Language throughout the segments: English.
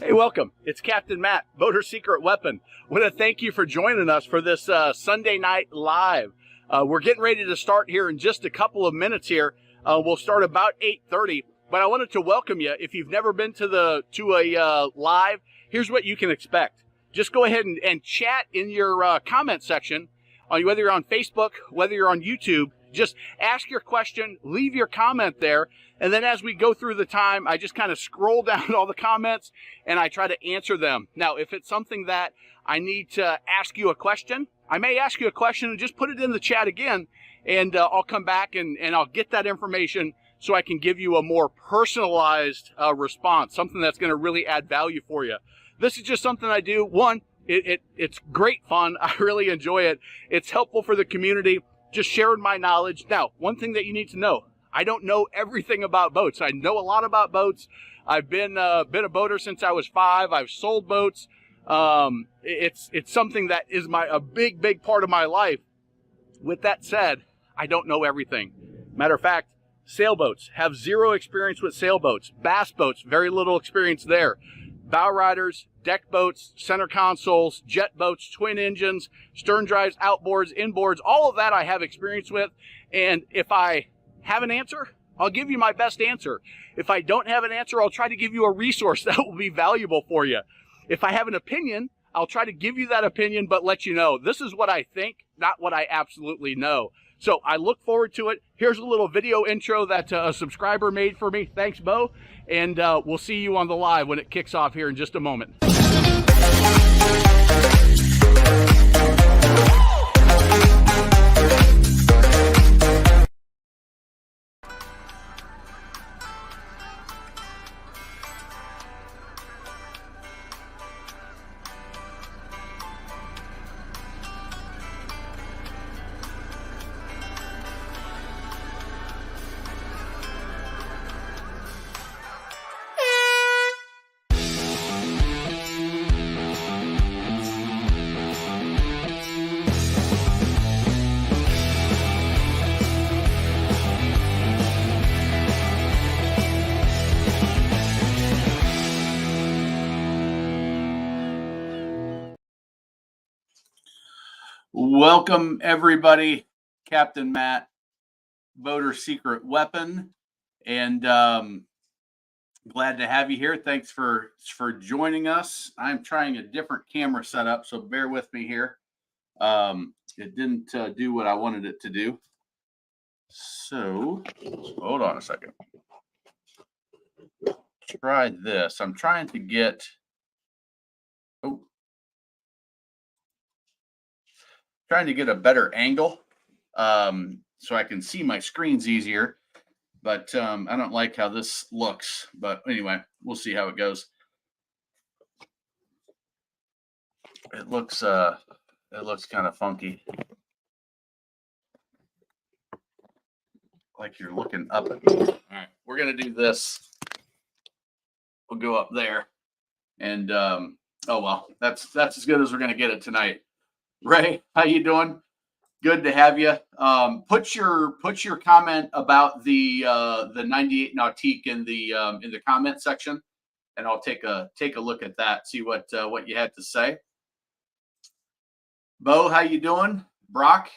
Hey, welcome. It's Captain Matt, Boater Secret Weapon. I want to thank you for joining us for this Sunday night live. We're getting ready to start here in just a couple of minutes here. We'll start about 8:30, but I wanted to welcome you. If you've never been to a live, here's what you can expect. Just go ahead and chat in your comment section, whether you're on Facebook, whether you're on YouTube. Just ask your question, leave your comment there, and then as we go through the time, I just kind of scroll down all the comments and I try to answer them. Now, if it's something that I need to ask you a question, I may ask you a question and just put it in the chat again, and I'll come back and I'll get that information so I can give you a more personalized response, something that's going to really add value for you. This is just something I do. One, it's great fun. I really enjoy it. It's helpful for the community. Just sharing my knowledge. Now, one thing that you need to know, I don't know everything about boats. I know a lot about boats. I've been a boater since I was 5. I've sold boats. It's something that is a big part of my life. With that said, I don't know everything. Matter of fact, sailboats, have zero experience with sailboats. Bass boats, very little experience there. Bow riders, deck boats, center consoles, jet boats, twin engines, stern drives, outboards, inboards, all of that I have experience with. And if I have an answer, I'll give you my best answer. If I don't have an answer, I'll try to give you a resource that will be valuable for you. If I have an opinion, I'll try to give you that opinion, but let you know this is what I think, not what I absolutely know. So I look forward to it. Here's a little video intro that a subscriber made for me. Thanks, Bo. And we'll see you on the live when it kicks off here in just a moment. Welcome, everybody. Captain Matt, Boater Secret Weapon, and glad to have you here. Thanks for joining us. I'm trying a different camera setup, so bear with me here. It didn't do what I wanted it to do. So hold on a second. Try this. I'm trying to get. Trying to get a better angle so I can see my screens easier, but I don't like how this looks. But anyway, we'll see how it goes. It looks kind of funky, like you're looking up at me. All right, we're gonna do this. We'll go up there, and oh well, that's as good as we're gonna get it tonight. Ray, how you doing? Good to have you. Put your comment about the 98 Nautique in the comment section, and I'll take a look at that. See what you had to say. Bo, how you doing? Brock,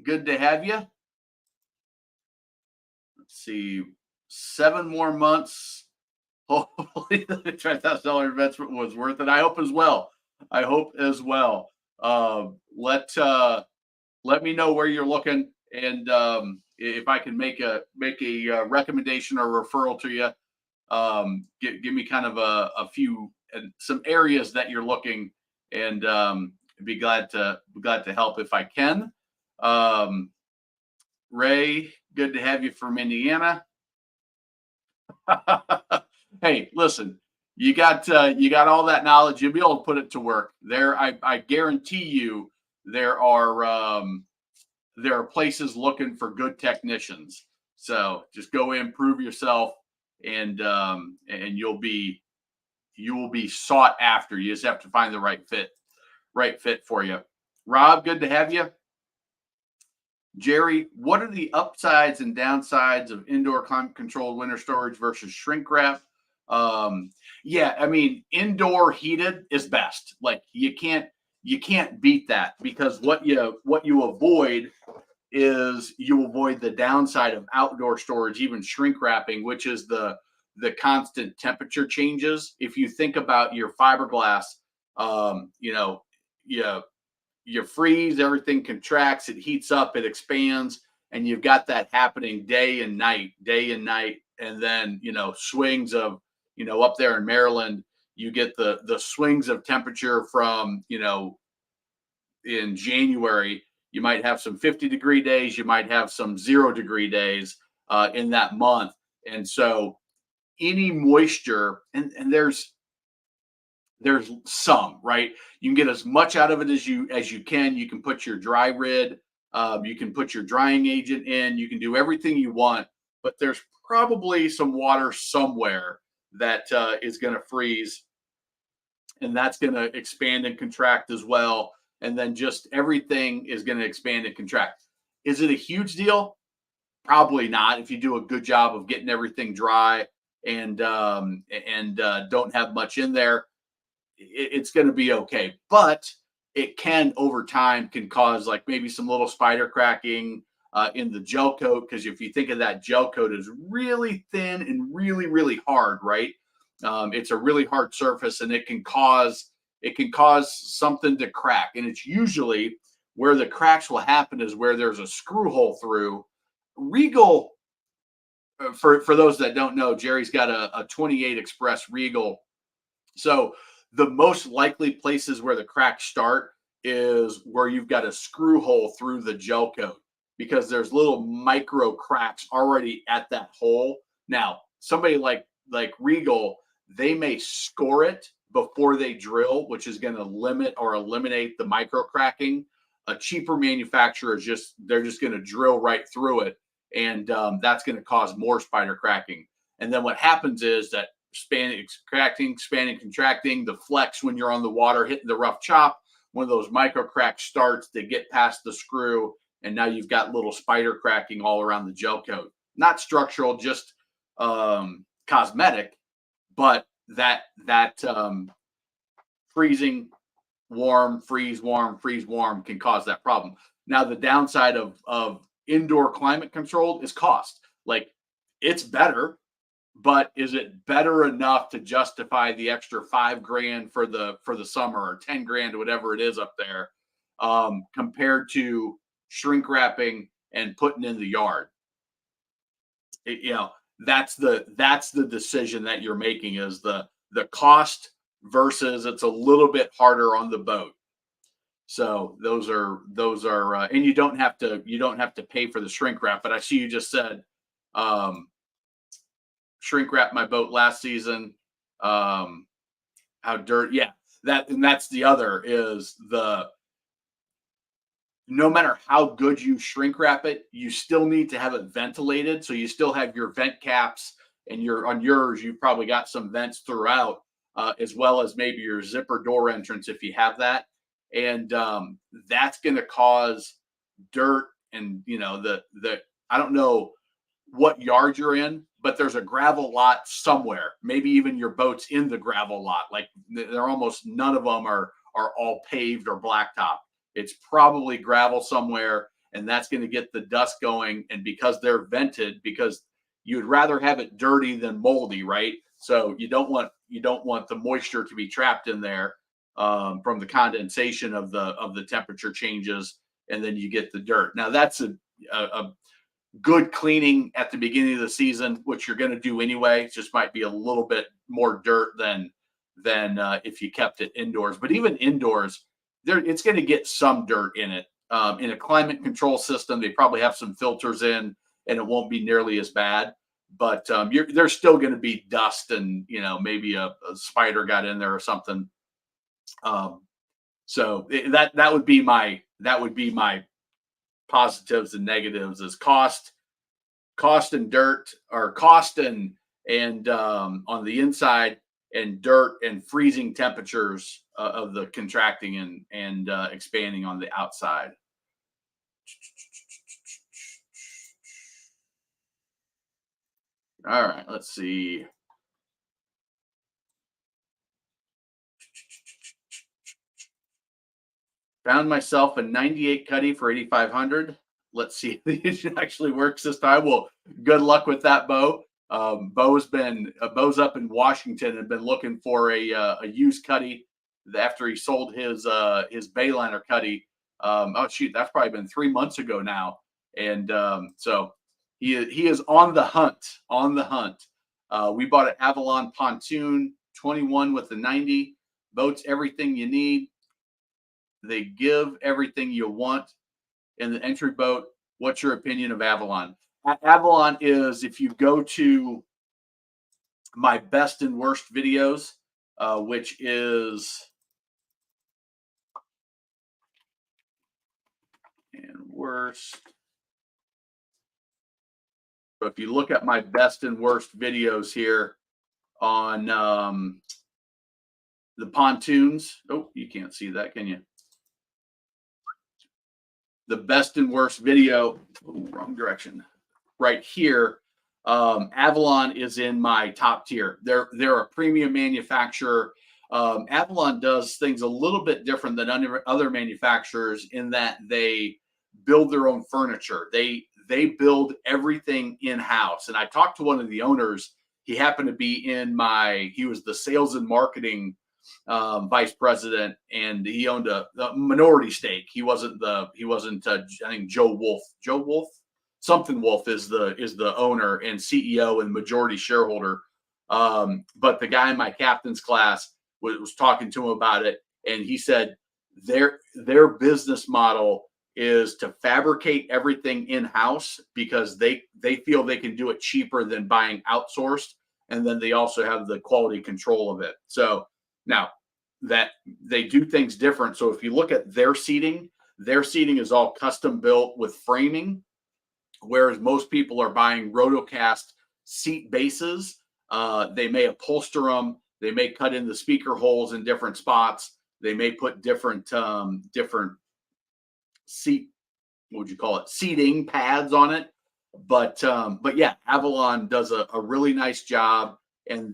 good to have you. Let's see, 7 more months. Hopefully, the $10,000 investment was worth it. I hope as well. Let me know where you're looking, and if I can make a recommendation or referral to you. Give me kind of a few and some areas that you're looking, and be glad to help if I can. Ray, good to have you from Indiana. Hey, listen. You got all that knowledge. You'll be able to put it to work. There, I guarantee you, there are places looking for good technicians. So just go in, prove yourself, and you will be sought after. You just have to find the right fit for you. Rob, good to have you. Jerry, what are the upsides and downsides of indoor climate controlled winter storage versus shrink wrap? Um, yeah, I mean, indoor heated is best. Like you can't beat that because what you avoid is you avoid the downside of outdoor storage, even shrink wrapping, which is the constant temperature changes. If you think about your fiberglass, you know, you you freeze, everything contracts, it heats up, it expands, and you've got that happening day and night, and then swings of up there in Maryland, you get the swings of temperature from in January, you might have some 50-degree days, you might have some 0-degree days in that month. And so any moisture, and there's some, right? You can get as much out of it as you can. You can put your dry rid, you can put your drying agent in, you can do everything you want, but there's probably some water somewhere that is going to freeze, and that's going to expand and contract as well. And then just everything is going to expand and contract. Is it a huge deal? Probably not. If you do a good job of getting everything dry and don't have much in there, it's going to be okay. But it can over time can cause like maybe some little spider cracking in the gel coat, because if you think of that gel coat as really thin and really really hard, right? It's a really hard surface, and it can cause something to crack, and it's usually where the cracks will happen is where there's a screw hole through. Regal, for those that don't know, Jerry's got a 28 Express Regal. So the most likely places where the cracks start is where you've got a screw hole through the gel coat, because there's little micro cracks already at that hole. Now, somebody like Regal, they may score it before they drill, which is going to limit or eliminate the micro cracking. A cheaper manufacturer is they're just going to drill right through it, and that's going to cause more spider cracking. And then what happens is that spanning, contracting, spanning, contracting, the flex when you're on the water hitting the rough chop. One of those micro cracks starts, they get past the screw, and now you've got little spider cracking all around the gel coat. Not structural, just cosmetic, but that freezing, warm, freeze, warm, freeze, warm can cause that problem. Now, the downside of indoor climate control is cost. Like, it's better, but is it better enough to justify the extra 5 grand for the summer, or 10 grand, whatever it is up there, compared to shrink wrapping and putting in the yard? That's the decision that you're making, is the cost versus it's a little bit harder on the boat. So those are and you don't have to pay for the shrink wrap. But I see you just said, um, shrink wrap my boat last season. Um, how dirt, yeah, that's the other is the no matter how good you shrink wrap it, you still need to have it ventilated. So you still have your vent caps, and on yours, you've probably got some vents throughout, as well as maybe your zipper door entrance if you have that. And that's going to cause dirt, and the I don't know what yard you're in, but there's a gravel lot somewhere. Maybe even your boat's in the gravel lot. Like, they're almost none of them are all paved or blacktop. It's probably gravel somewhere, and that's going to get the dust going. And because they're vented, because you'd rather have it dirty than moldy, right? So you don't want the moisture to be trapped in there, from the condensation of the temperature changes, and then you get the dirt. Now, that's a good cleaning at the beginning of the season, which you're going to do anyway. It just might be a little bit more dirt than if you kept it indoors. But even indoors, it's going to get some dirt in it. In a climate control system, they probably have some filters in, and it won't be nearly as bad. But there's still going to be dust, and maybe a spider got in there or something. Um, so that would be my positives and negatives, is cost and dirt, or cost and on the inside, and dirt and freezing temperatures of the contracting and expanding on the outside. All right, let's see. Found myself a 98 Cuddy for 8,500. Let's see if it actually works this time. Well, good luck with that, Bo. Bo's up in Washington and been looking for a used Cuddy after he sold his Bayliner Cuddy. Oh shoot, that's probably been 3 months ago now, and so he is on the hunt. On the hunt. We bought an Avalon pontoon 21 with the 90. Boats everything you need. They give everything you want in the entry boat. What's your opinion of Avalon? Avalon is, if you go to my best and worst videos, which is and worst. So if you look at my best and worst videos here on the pontoons, oh, you can't see that, can you? The best and worst video, oh, wrong direction, right here. Avalon is in my top tier. They're a premium manufacturer. Avalon does things a little bit different than other manufacturers in that they build their own furniture. They build everything in house. And I talked to one of the owners. He happened to be he was the sales and marketing vice president, and he owned a minority stake. He wasn't I think Joe Wolf, something Wolf is the owner and CEO and majority shareholder. But the guy in my captain's class was talking to him about it, and he said their business model is to fabricate everything in house because they feel they can do it cheaper than buying outsourced, and then they also have the quality control of it. So now that they do things different. So if you look at their seating is all custom built with framing, whereas most people are buying rotocast seat bases. They may upholster them. They may cut in the speaker holes in different spots. They may put different seating pads on it. But yeah, Avalon does a really nice job. And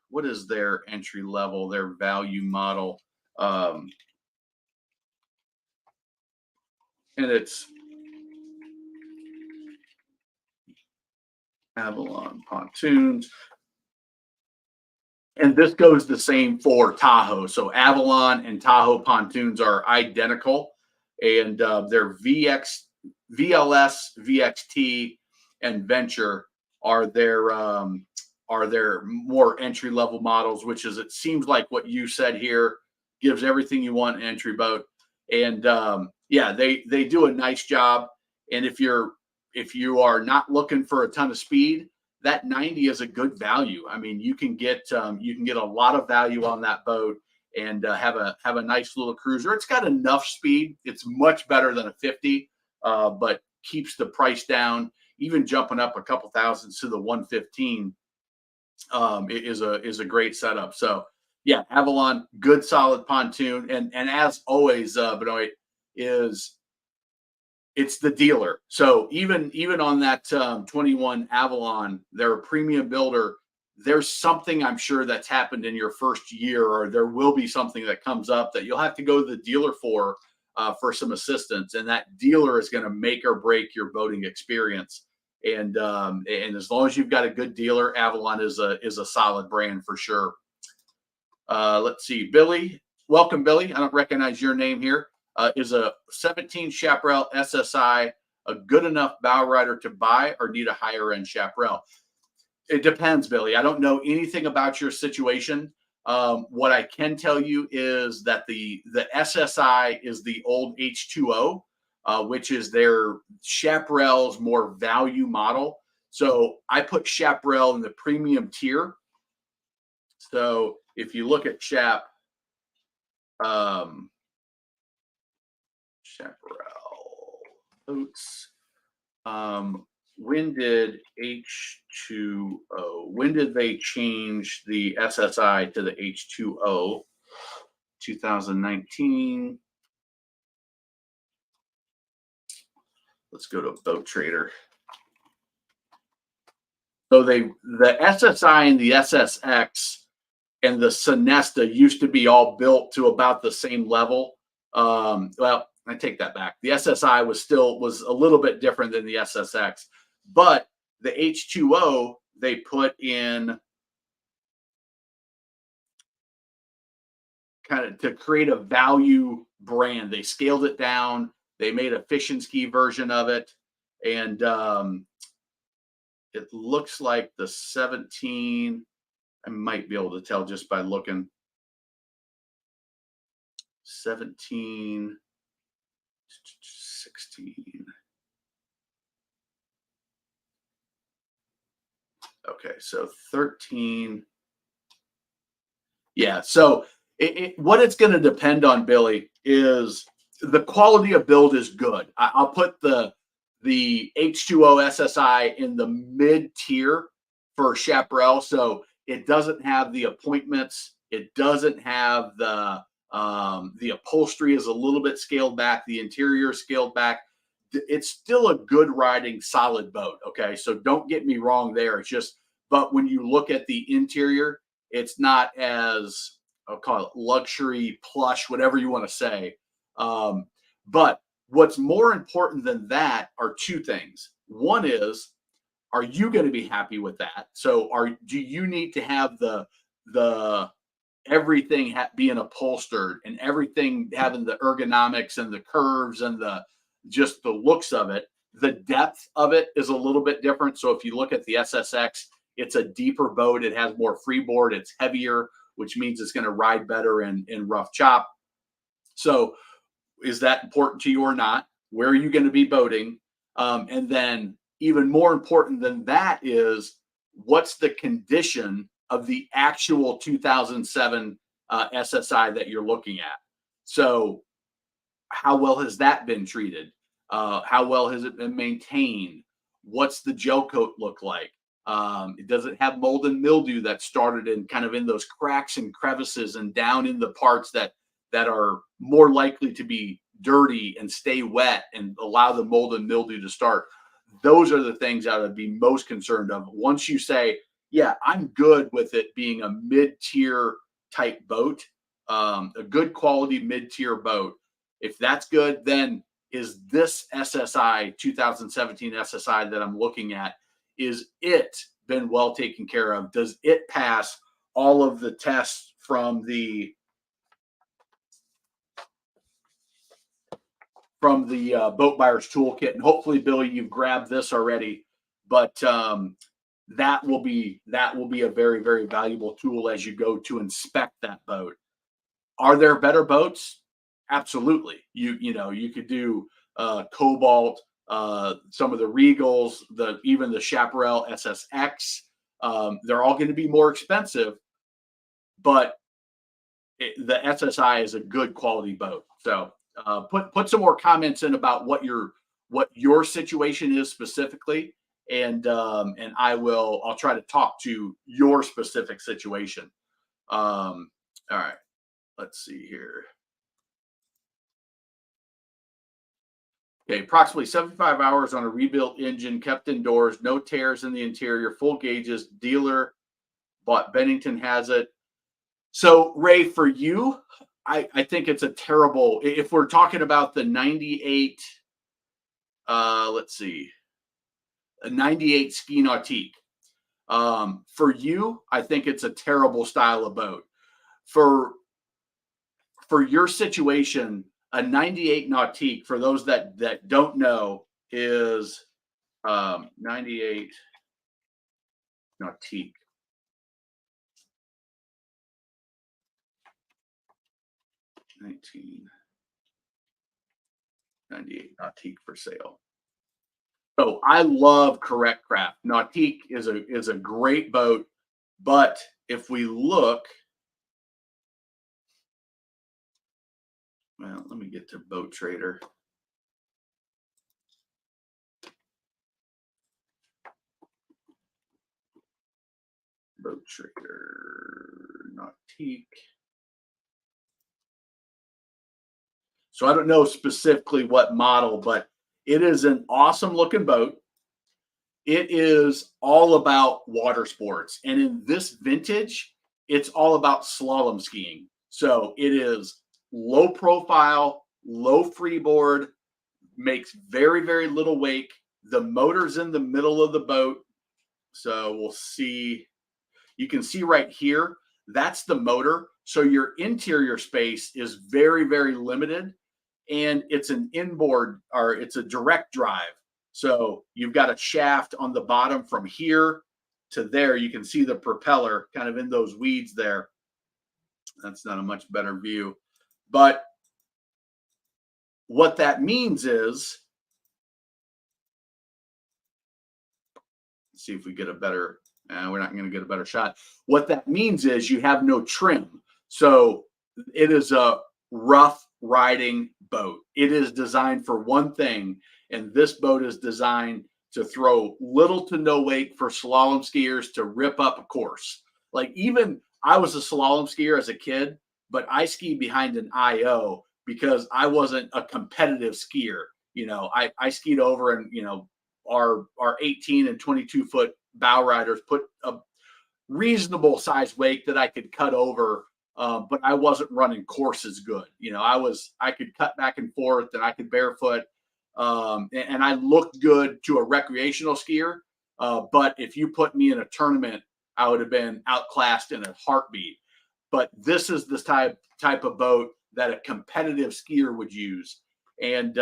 what is their entry level, their value model? And it's Avalon pontoons. And this goes the same for Tahoe. So Avalon and Tahoe pontoons are identical. And their VLS, VXT, and Venture are their more entry level models, which is, it seems like what you said here, gives everything you want in an entry boat. And yeah, they do a nice job. And if you are not looking for a ton of speed, that 90 is a good value. I mean, you can get a lot of value on that boat and have a nice little cruiser. It's got enough speed. It's much better than a 50, but keeps the price down. Even jumping up a couple thousand to the 115 is a great setup. So yeah, Avalon, good solid pontoon, and as always, Benoit, it's the dealer. So even on that 21 Avalon, they're a premium builder. There's something I'm sure that's happened in your first year, or there will be something that comes up that you'll have to go to the dealer for some assistance, and that dealer is going to make or break your boating experience. And as long as you've got a good dealer, Avalon is a solid brand for sure. Let's see, Billy. Welcome, Billy. I don't recognize your name here. Is a 17 Chaparral SSI a good enough bow rider to buy, or need a higher end Chaparral? It depends, Billy. I don't know anything about your situation. What I can tell you is that the SSI is the old H2O, which is their Chaparral's more value model. So I put Chaparral in the premium tier. So if you look at Chaparral boats, when did they change the SSI to the H2O? 2019. Let's go to Boat Trader. So the SSI and the SSX and the Sonesta used to be all built to about the same level. Well, I take that back. The SSI was a little bit different than the SSX, but the H2O they put in kind of to create a value brand. They scaled it down. They made a fish and ski version of it, and it looks like the 17. I might be able to tell just by looking. 17, 16. Okay, so 13. Yeah, so what it's going to depend on, Billy, is the quality of build is good. I'll put the H2O SSI in the mid tier for Chaparral. So it doesn't have the appointments. It doesn't have the upholstery is a little bit scaled back. The interior is scaled back. It's still a good riding, solid boat. Okay, so don't get me wrong there. It's just, but when you look at the interior, it's not as, I'll call it luxury, plush, whatever you want to say. But what's more important than that are two things. One is, are you going to be happy with that? So do you need to have the everything being upholstered and everything having the ergonomics and the curves and just the looks of it? The depth of it is a little bit different. So if you look at the SSX, it's a deeper boat. It has more freeboard. It's heavier, which means it's going to ride better in rough chop. So is that important to you or not? Where are you going to be boating? And then even more important than that is, what's the condition of the actual 2007 SSI that you're looking at? So how well has that been treated? How well has it been maintained? What's the gel coat look like? It doesn't have mold and mildew that started in kind of in those cracks and crevices and down in the parts that are more likely to be dirty and stay wet and allow the mold and mildew to start. Those are the things I would be most concerned of. Once you say, yeah, I'm good with it being a mid-tier type boat, a good quality mid-tier boat. If that's good, then is this SSI 2017 SSI that I'm looking at, is it been well taken care of? Does it pass all of the tests from the Boat Buyer's Toolkit? And hopefully, Billy, you've grabbed this already, but that will be a very, very valuable tool as you go to inspect that boat. Are there better boats? Absolutely. You could do Cobalt, some of the Regals, even the Chaparral SSX. They're all going to be more expensive, but the SSI is a good quality boat. So put some more comments in about what your situation is specifically, and I'll try to talk to your specific situation. All right, let's see here. Okay, approximately 75 hours on a rebuilt engine, kept indoors, no tears in the interior, full gauges, dealer bought. Bennington has it. So, Ray, for you, I think it's a terrible, if we're talking about the 98, let's see, a 98 Ski Nautique. For you, I think it's a terrible style of boat. For your situation, a 98 Nautique, for those that don't know, is 98 Nautique. 1998 Nautique for sale. So I love Correct Craft. Nautique is a great boat, but if we look, well, let me get to Boat Trader. Boat Trader Nautique. So I don't know specifically what model, but it is an awesome looking boat. It is all about water sports. And in this vintage, it's all about slalom skiing. So it is low profile, low freeboard, makes very, very little wake. The motor's in the middle of the boat. So we'll see. You can see right here, that's the motor. So your interior space is very, very limited. And it's an inboard, or it's a direct drive. So you've got a shaft on the bottom from here to there. You can see the propeller kind of in those weeds there. That's not a much better view. But what that means is, let's see if we get a better, we're not going to get a better shot. What that means is you have no trim. So it is a rough riding boat. It is designed for one thing, and this boat is designed to throw little to no wake for slalom skiers to rip up a course. Like, even I was a slalom skier as a kid, but I skied behind an IO because I wasn't a competitive skier. You know, I skied over, and, you know, our 18 and 22 foot bow riders put a reasonable size wake that I could cut over, but I wasn't running courses good. You know, I could cut back and forth, and I could barefoot, and I looked good to a recreational skier. But if you put me in a tournament, I would have been outclassed in a heartbeat. But this is the type of boat that a competitive skier would use. And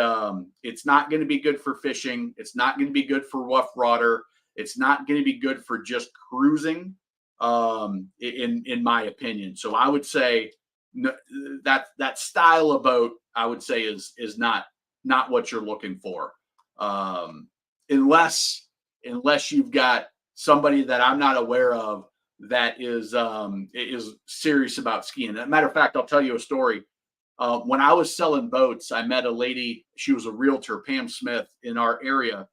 it's not going to be good for fishing. It's not going to be good for rough water. It's not going to be good for just cruising, in my opinion. So I would say that style of boat, I would say, is not what you're looking for, unless you've got somebody that I'm not aware of that is serious about skiing. As a matter of fact, I'll tell you a story. When I was selling boats, I met a lady. She was a realtor, Pam Smith, in our area.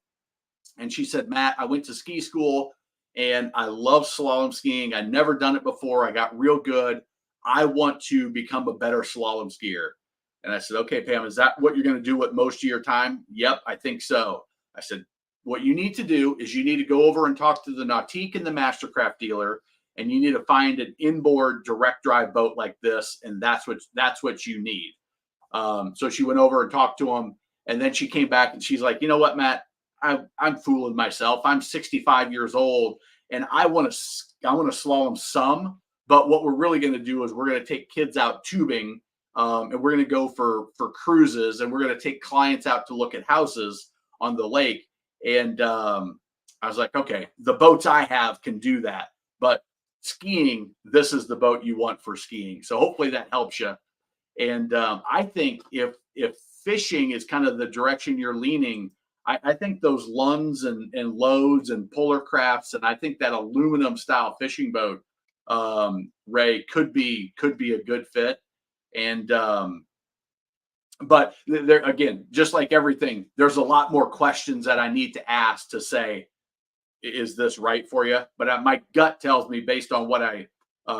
And she said, Matt, I went to ski school and I love slalom skiing. I'd never done it before. I got real good. I want to become a better slalom skier. And I said, okay, Pam, is that what you're going to do with most of your time? Yep, I think so. I said, what you need to do is you need to go over and talk to the Nautique and the Mastercraft dealer, and you need to find an inboard direct drive boat like this, and that's what you need. So she went over and talked to him, and then she came back and she's like, you know what, Matt, I'm fooling myself. I'm 65 years old, and I want to slalom some, but what we're really going to do is we're going to take kids out tubing, and we're going to go for cruises, and we're going to take clients out to look at houses on the lake. And I was like, okay, the boats I have can do that, but skiing, this is the boat you want for skiing. So hopefully that helps you. And I think if fishing is kind of the direction you're leaning, I think those Lunds and Loads and Polar Crafts, and I think that aluminum style fishing boat, Ray, could be a good fit. And but there again, just like everything, there's a lot more questions that I need to ask to say, is this right for you? But my gut tells me, based on what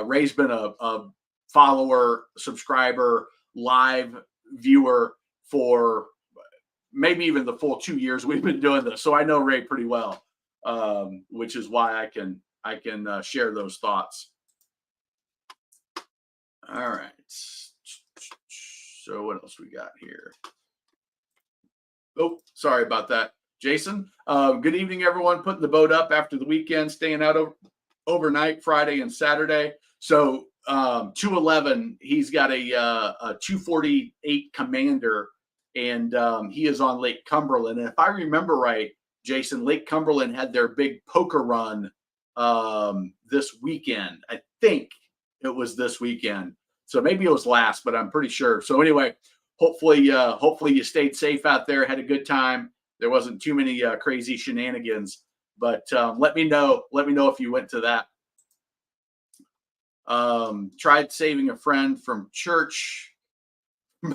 Ray's been a follower, subscriber, live viewer for maybe even the full 2 years we've been doing this. So I know Ray pretty well, which is why I can share those thoughts. All right. So what else we got here? Oh, sorry about that, Jason. Good evening, everyone. Putting the boat up after the weekend, staying out overnight, Friday and Saturday. So 211, he's got a 248 Commander, and he is on Lake Cumberland. And if I remember right, Jason, Lake Cumberland had their big poker run this weekend. I think it was this weekend. So maybe it was last, but I'm pretty sure. So anyway, hopefully you stayed safe out there, had a good time. There wasn't too many crazy shenanigans, but let me know if you went to that. Tried saving a friend from church,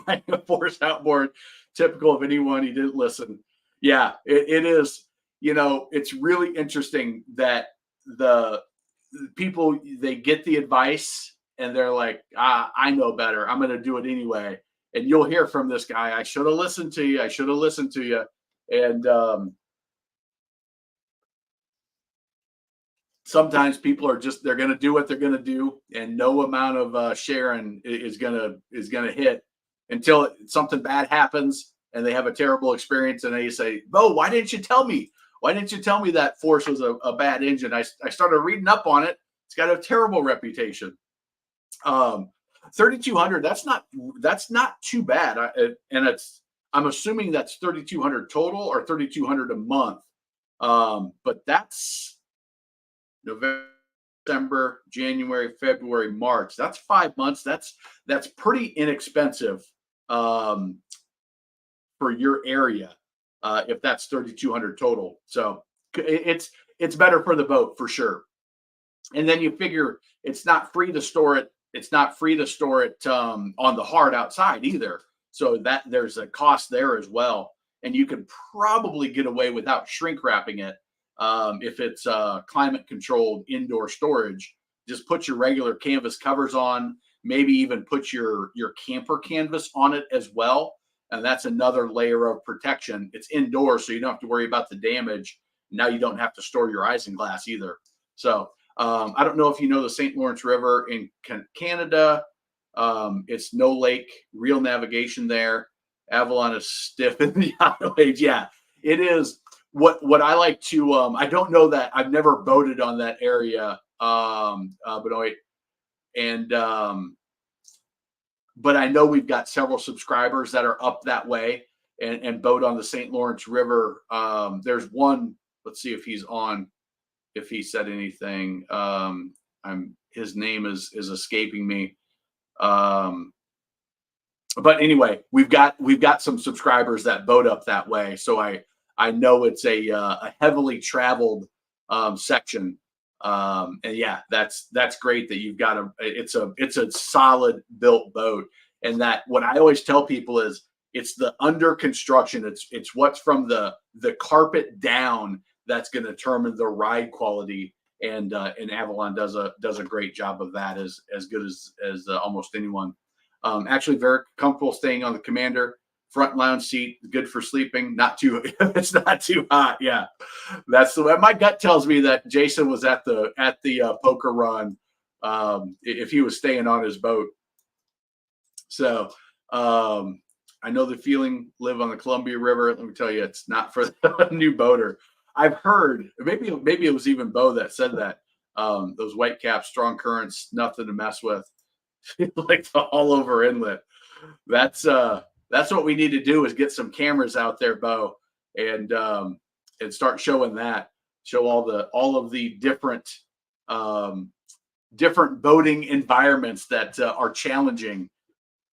buying a force outboard, typical of anyone. He didn't listen. Yeah, it is. You know, it's really interesting that the people, they get the advice and they're like, I know better. I'm going to do it anyway. And you'll hear from this guy, I should have listened to you. I should have listened to you. And sometimes people are they're going to do what they're going to do, and no amount of sharing is going to hit until something bad happens and they have a terrible experience, and they say, Bo, why didn't you tell me? Why didn't you tell me that Force was a bad engine? I started reading up on it. It's got a terrible reputation. 3,200. That's not too bad. And I'm assuming that's 3,200 total or 3,200 a month. But that's November, December, January, February, March. That's 5 months. That's pretty inexpensive for your area. If that's 3,200 total. So it's better for the boat for sure. And then you figure it's not free to store it. It's not free to store it on the hard outside either. So that there's a cost there as well. And you can probably get away without shrink wrapping it if it's climate controlled indoor storage. Just put your regular canvas covers on. Maybe even put your camper canvas on it as well. And that's another layer of protection. It's indoors, so you don't have to worry about the damage. Now you don't have to store your isinglass either. So I don't know if you know the St. Lawrence River in Canada. It's no lake, real navigation there. Avalon is stiff in the waves. Yeah, it is. What I like to, I don't know that. I've never boated on that area, but I know we've got several subscribers that are up that way and boat on the St. Lawrence River. There's one. Let's see if he's on. If he said anything. His name is escaping me. But anyway, we've got some subscribers that boat up that way, so I know it's a heavily traveled section. And yeah, that's great that you've got it's a solid built boat. And that what I always tell people is it's the under construction. It's what's from the carpet down that's going to determine the ride quality. And Avalon does a great job of that, as good as almost anyone. Actually, very comfortable staying on the Commander front lounge seat, good for sleeping. Not too, it's not too hot. Yeah, that's the way. My gut tells me that Jason was at the poker run if he was staying on his boat. So I know the feeling. Live on the Columbia River. Let me tell you, it's not for the new boater. I've heard maybe it was even Bo that said that those white caps, strong currents, nothing to mess with. Like the all over inlet. That's what we need to do is get some cameras out there, Bo, and start showing that. Show all of the different boating environments that are challenging,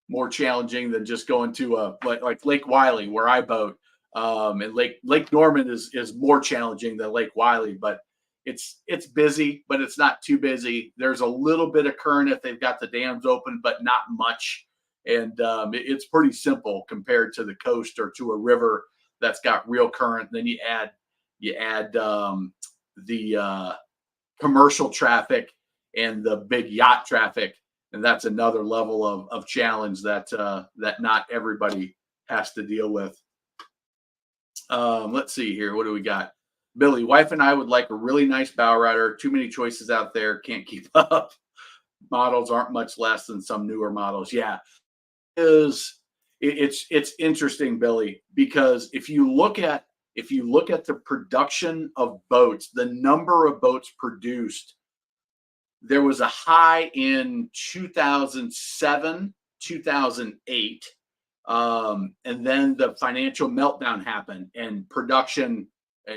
more challenging than just going to like Lake Wylie where I boat. And Lake Norman is more challenging than Lake Wylie, but it's busy, but it's not too busy. There's a little bit of current if they've got the dams open, but not much. And it's pretty simple compared to the coast or to a river that's got real current. Then you add the commercial traffic and the big yacht traffic, and that's another level of challenge that not everybody has to deal with. Let's see here. What do we got? Billy, wife and I would like a really nice bow rider. Too many choices out there. Can't keep up. Models aren't much less than some newer models. Yeah, it's interesting, Billy, because if you look at the production of boats, the number of boats produced, there was a high in 2007, 2008. And then the financial meltdown happened and production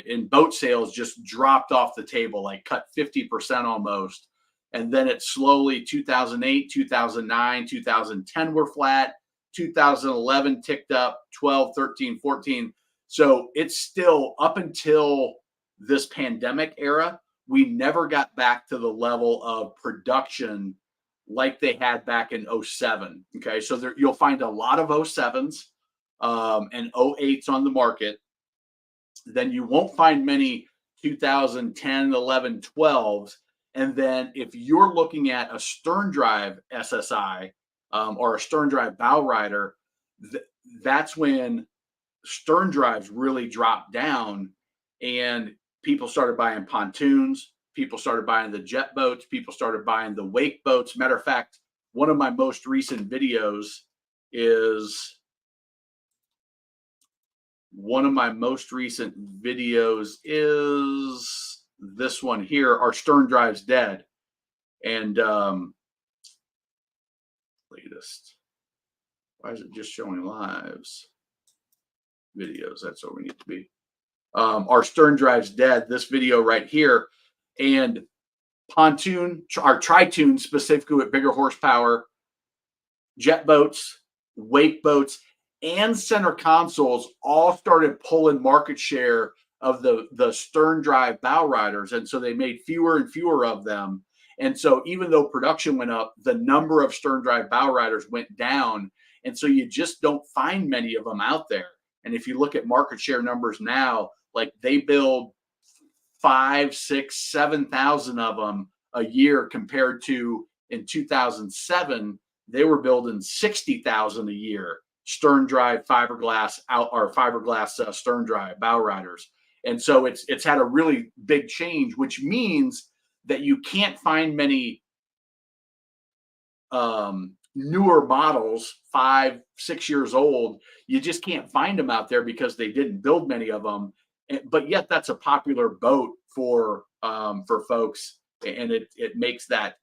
in boat sales just dropped off the table, like cut 50% almost. And then it slowly 2008, 2009, 2010 were flat. 2011 ticked up, 12, 13, 14. So it's still up until this pandemic era, we never got back to the level of production like they had back in 07. Okay, so there, you'll find a lot of 07s and 08s on the market. Then you won't find many 2010, 11, 12s. And then if you're looking at a stern drive SSI or a stern drive bow rider, that's when stern drives really dropped down and people started buying pontoons. People started buying the jet boats. People started buying the wake boats. Matter of fact, one of my most recent videos is one of my most recent videos is this one here. Our stern drive's dead. And latest. Why is it just showing lives? Videos. That's what we need to be. Our stern drive's dead. This video right here. And pontoon, our tri-toon specifically with bigger horsepower, jet boats, wake boats, and center consoles all started pulling market share of the stern drive bow riders. And so they made fewer and fewer of them. And so even though production went up, the number of stern drive bow riders went down. And so you just don't find many of them out there. And if you look at market share numbers now, like they build 5, 6, 7,000 of them a year compared to in 2007, they were building 60,000 a year stern drive fiberglass stern drive bow riders. And so it's had a really big change, which means that you can't find many newer models, 5, 6 years old. You just can't find them out there because they didn't build many of them. But yet that's a popular boat for folks, and it makes that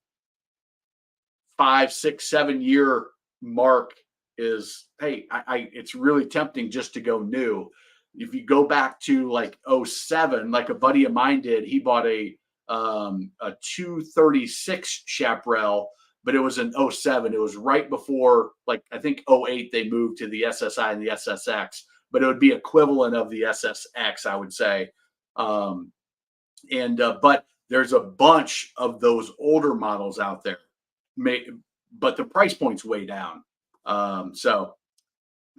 5, 6, 7 year mark is, hey, it's really tempting just to go new. If you go back to like 07, like a buddy of mine did, he bought a 236 Chaparral, but it was in 07. It was right before, like, I think 08, they moved to the SSI and the SSX, but it would be equivalent of the SSX, I would say. But there's a bunch of those older models out there, but the price point's way down. So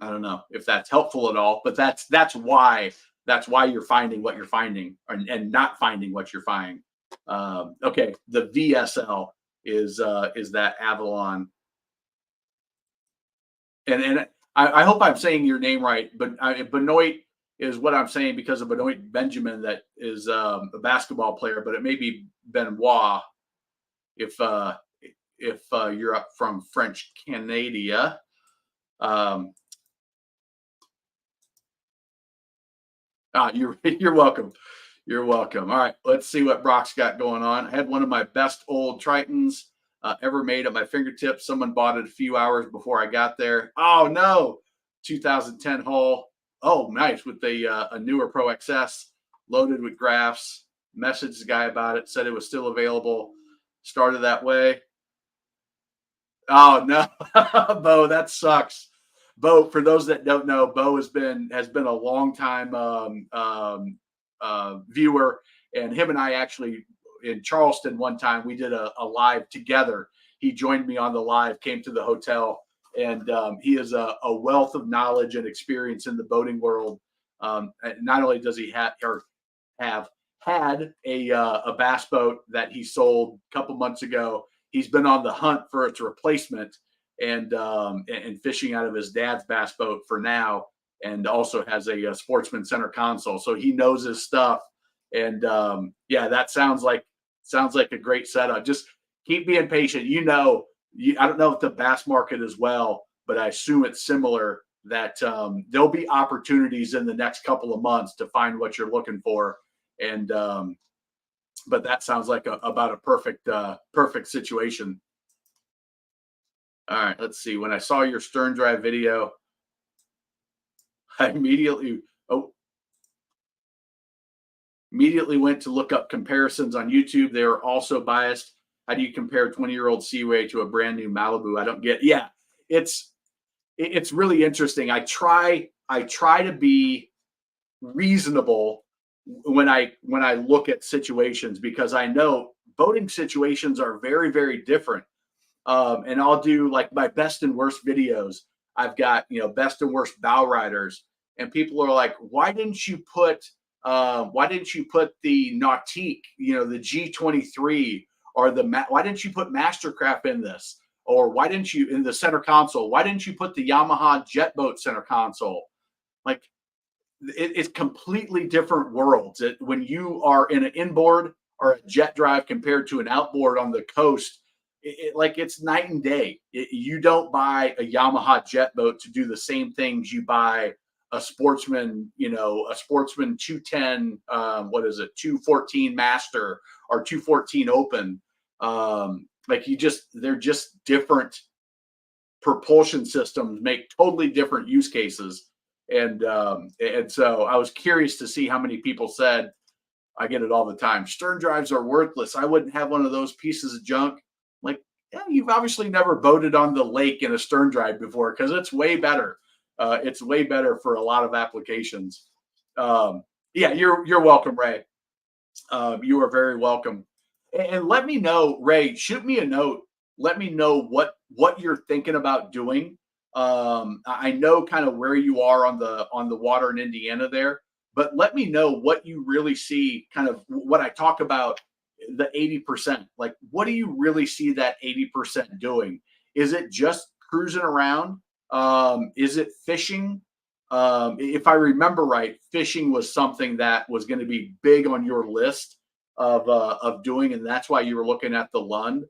I don't know if that's helpful at all, but that's why you're finding what you're finding and not finding what you're finding. Okay, the VSL is that Avalon, and I hope I'm saying your name right, but Benoit is what I'm saying because of Benoit Benjamin, that is a basketball player, but it may be Benoit if you're up from French Canada. You're welcome. You're welcome. All right, let's see what Brock's got going on. I had one of my best old Tritons ever made at my fingertips. Someone bought it a few hours before I got there. Oh no, 2010 hull. Oh, nice, with a newer Pro XS loaded with graphs. Messaged the guy about it, said it was still available. Started that way. Oh no, Bo, that sucks. Bo, for those that don't know, Bo has been a long time viewer, and him and I actually in Charleston one time we did a live together. He joined me on the live, came to the hotel, and he is a wealth of knowledge and experience in the boating world. Not only does he have had a bass boat that he sold a couple months ago, he's been on the hunt for its replacement and fishing out of his dad's bass boat for now, and also has a Sportsman center console. So he knows his stuff. And yeah, that sounds like a great setup. Just keep being patient. I don't know if the bass market as well, but I assume it's similar, that there'll be opportunities in the next couple of months to find what you're looking for. And but that sounds like about a perfect situation. All right, let's see. When I saw your stern drive video, I immediately went to look up comparisons on YouTube. They were also biased. How do you compare 20-year-old Seaway to a brand new Malibu? I don't get. Yeah, it's really interesting. I try to be reasonable when I look at situations, because I know boating situations are very, very different. And I'll do like my best and worst videos. I've got, best and worst bow riders, and people are like, why didn't you put the Nautique, the G23, or why didn't you put Mastercraft in this? Or why didn't you, in the center console, why didn't you put the Yamaha jet boat center console? Like, it's completely different worlds. When you are in an inboard or a jet drive compared to an outboard on the coast, like it's night and day. You don't buy a Yamaha jet boat to do the same things you buy a Sportsman, a Sportsman 210, what is it, 214 Master or 214 Open. Like they're just different propulsion systems, make totally different use cases. And so I was curious to see how many people said, I get it all the time, stern drives are worthless. I wouldn't have one of those pieces of junk. Like, yeah, you've obviously never boated on the lake in a stern drive before, because it's way better. It's way better for a lot of applications. Yeah, you're welcome, Ray. You are very welcome. And let me know, Ray. Shoot me a note. Let me know what you're thinking about doing. I know kind of where you are on the water in Indiana there, but let me know what you really see. Kind of what I talk about, the 80%. Like, what do you really see that 80% doing? Is it just cruising around? Is it fishing? If I remember right, fishing was something that was going to be big on your list of doing, and that's why you were looking at the Lund.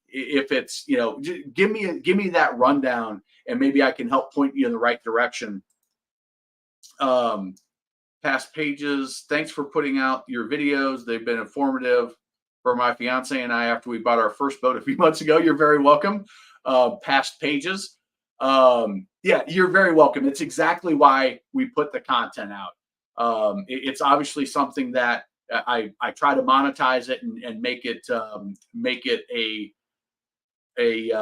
If it's, give me that rundown, and maybe I can help point you in the right direction. Past pages. Thanks for putting out your videos. They've been informative for my fiance and I after we bought our first boat a few months ago. You're very welcome. Past pages. Yeah, you're very welcome. It's exactly why we put the content out. It's obviously something that I try to monetize it and make it a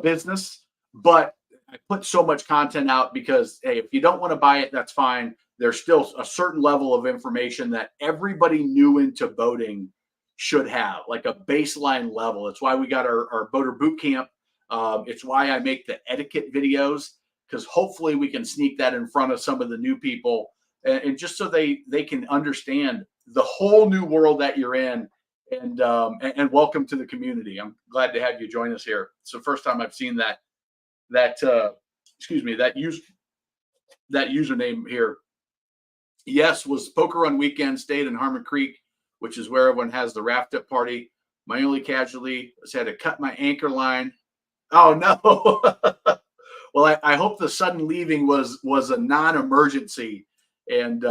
business, but I put so much content out because, hey, if you don't want to buy it, that's fine. There's still a certain level of information that everybody new into boating should have, like a baseline level. It's why we got our boater boot camp. It's why I make the etiquette videos, because hopefully we can sneak that in front of some of the new people, and just so they can understand the whole new world that you're in. And welcome to the community. I'm glad to have you join us here. It's the first time I've seen that username here. Yes, was Poker Run weekend, stayed in Harmon Creek, which is where everyone has the raft up party. My only casualty was had to cut my anchor line. Oh no. Well, I hope the sudden leaving was a non-emergency. And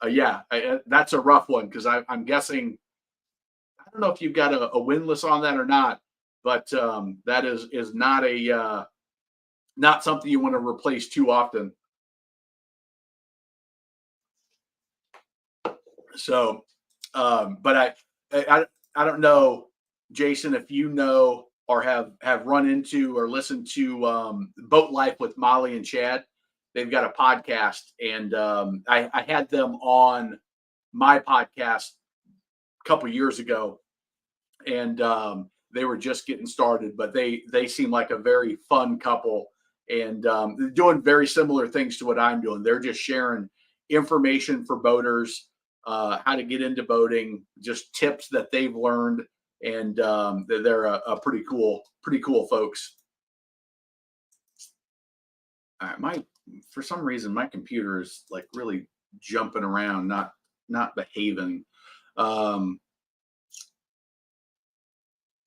yeah, that's a rough one, because I'm guessing, I don't know if you've got a windlass on that or not, but that is not not something you want to replace too often. So, but I don't know, Jason, if you know or have run into or listened to Boat Life with Molly and Chad. They've got a podcast, and I had them on my podcast a couple years ago, and they were just getting started, but they seem like a very fun couple, and they're doing very similar things to what I'm doing. They're just sharing information for boaters, how to get into boating, just tips that they've learned, and they're a pretty cool folks. All right, for some reason my computer is like really jumping around, not behaving.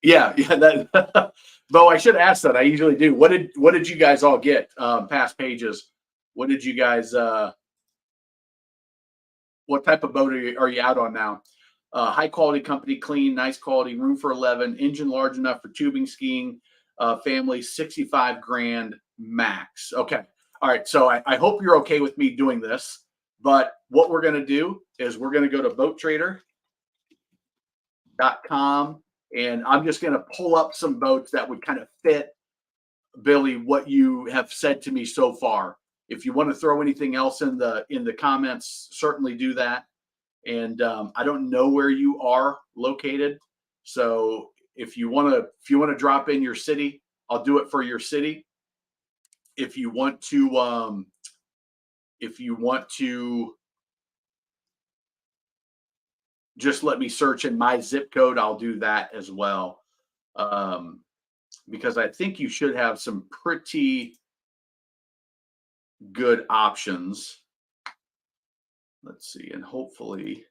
Yeah, that Bo, I should ask that. I usually do. What did you guys all get? Past pages. What did you guys what type of boat are you out on now? High quality company, clean, nice quality, room for 11, engine large enough for tubing, skiing, family, 65 grand max. Okay. All right. So I hope you're okay with me doing this. But what we're going to do is we're going to go to boattrader.com, and I'm just going to pull up some boats that would kind of fit, Billy, what you have said to me so far. If you want to throw anything else in the comments, certainly do that. And I don't know where you are located, so if you want to drop in your city, I'll do it for your city. If you want to just let me search in my zip code, I'll do that as well. Because I think you should have some pretty good options. Let's see, and hopefully,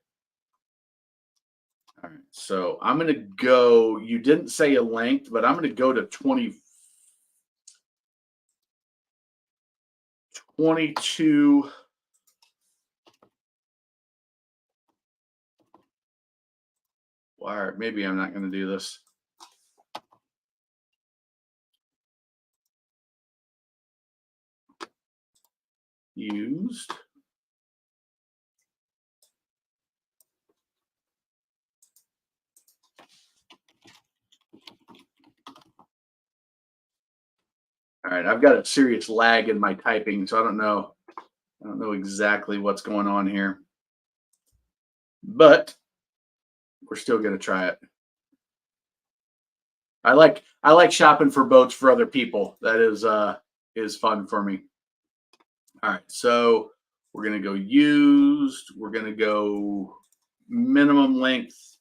All right, so I'm going to go, you didn't say a length, but I'm going to go to 22. Wire. Maybe I'm not going to do this. Used. All right, I've got a serious lag in my typing, so I don't know exactly what's going on here. But we're still going to try it. I like shopping for boats for other people. That is fun for me. All right, so we're going to go used. We're going to go minimum length.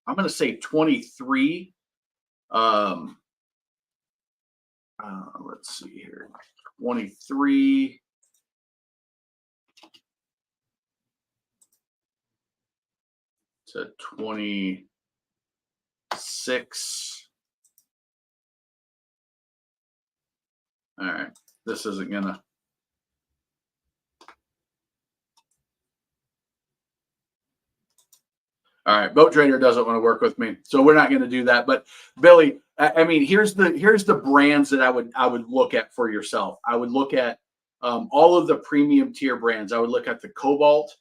I'm going to say 23. Let's see here. 23. To 26. All right, this isn't gonna. All right, Boat Trader doesn't want to work with me, so we're not going to do that. But Billy, I mean, here's the brands that I would look at for yourself. I would look at all of the premium tier brands. I would look at the Cobalt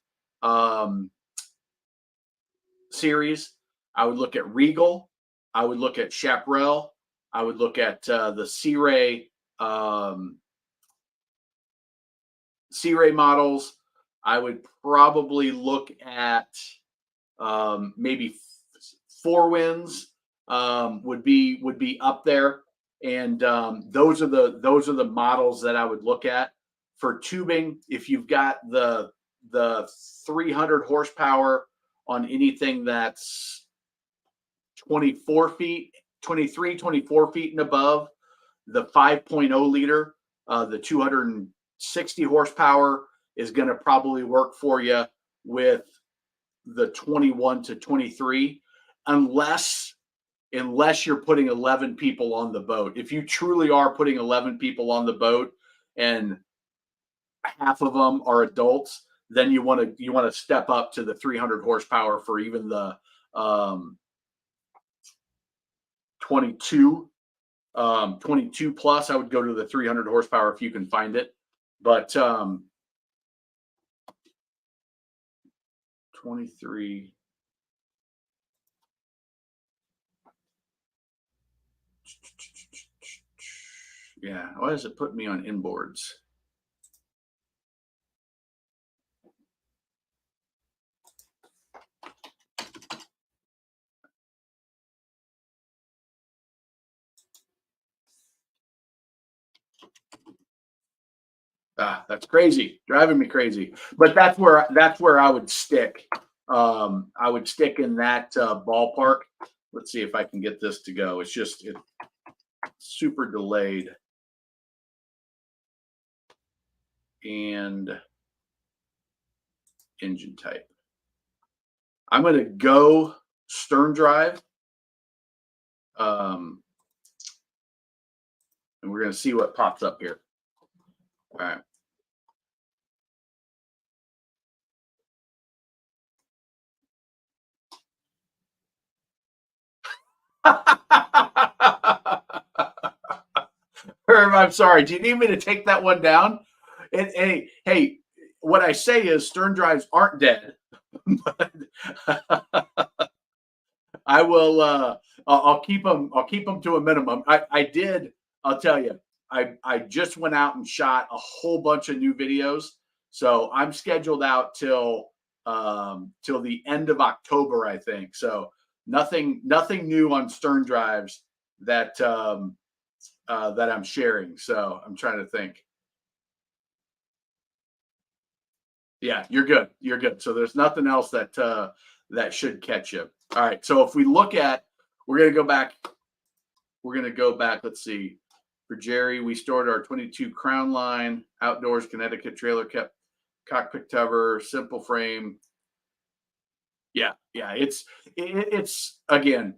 series. I would look at Regal. I would look at Chaparral. I would look at the Sea Ray models. I would probably look at maybe Four Winds would be up there, and those are the models that I would look at for tubing. If you've got the 300 horsepower on anything that's 24 feet, 23, 24 feet and above, the 5.0 liter, the 260 horsepower is going to probably work for you with the 21 to 23, unless you're putting 11 people on the boat. If you truly are putting 11 people on the boat and half of them are adults, then you want to step up to the 300 horsepower for even the 22 plus. I would go to the 300 horsepower if you can find it, but 23. Yeah, why does it put me on inboards? That's crazy, driving me crazy. But that's where I would stick. I would stick in that ballpark. Let's see if I can get this to go. It's super delayed. And engine type. I'm going to go stern drive. And we're going to see what pops up here. All right. Herb, I'm sorry. Do you need me to take that one down? Hey, what I say is stern drives aren't dead. But I will. I'll keep them. I'll keep them to a minimum. I did. I'll tell you. I just went out and shot a whole bunch of new videos. So I'm scheduled out till the end of October, I think. So nothing new on stern drives that that I'm sharing. So I'm trying to think. Yeah, you're good. You're good. So there's nothing else that that should catch you. All right. So if we look at, we're going to go back. We're going to go back. Let's see. For Jerry, we stored our 22 Crown Line, outdoors, Connecticut trailer kept cockpit cover, simple frame. Yeah, yeah. It's again,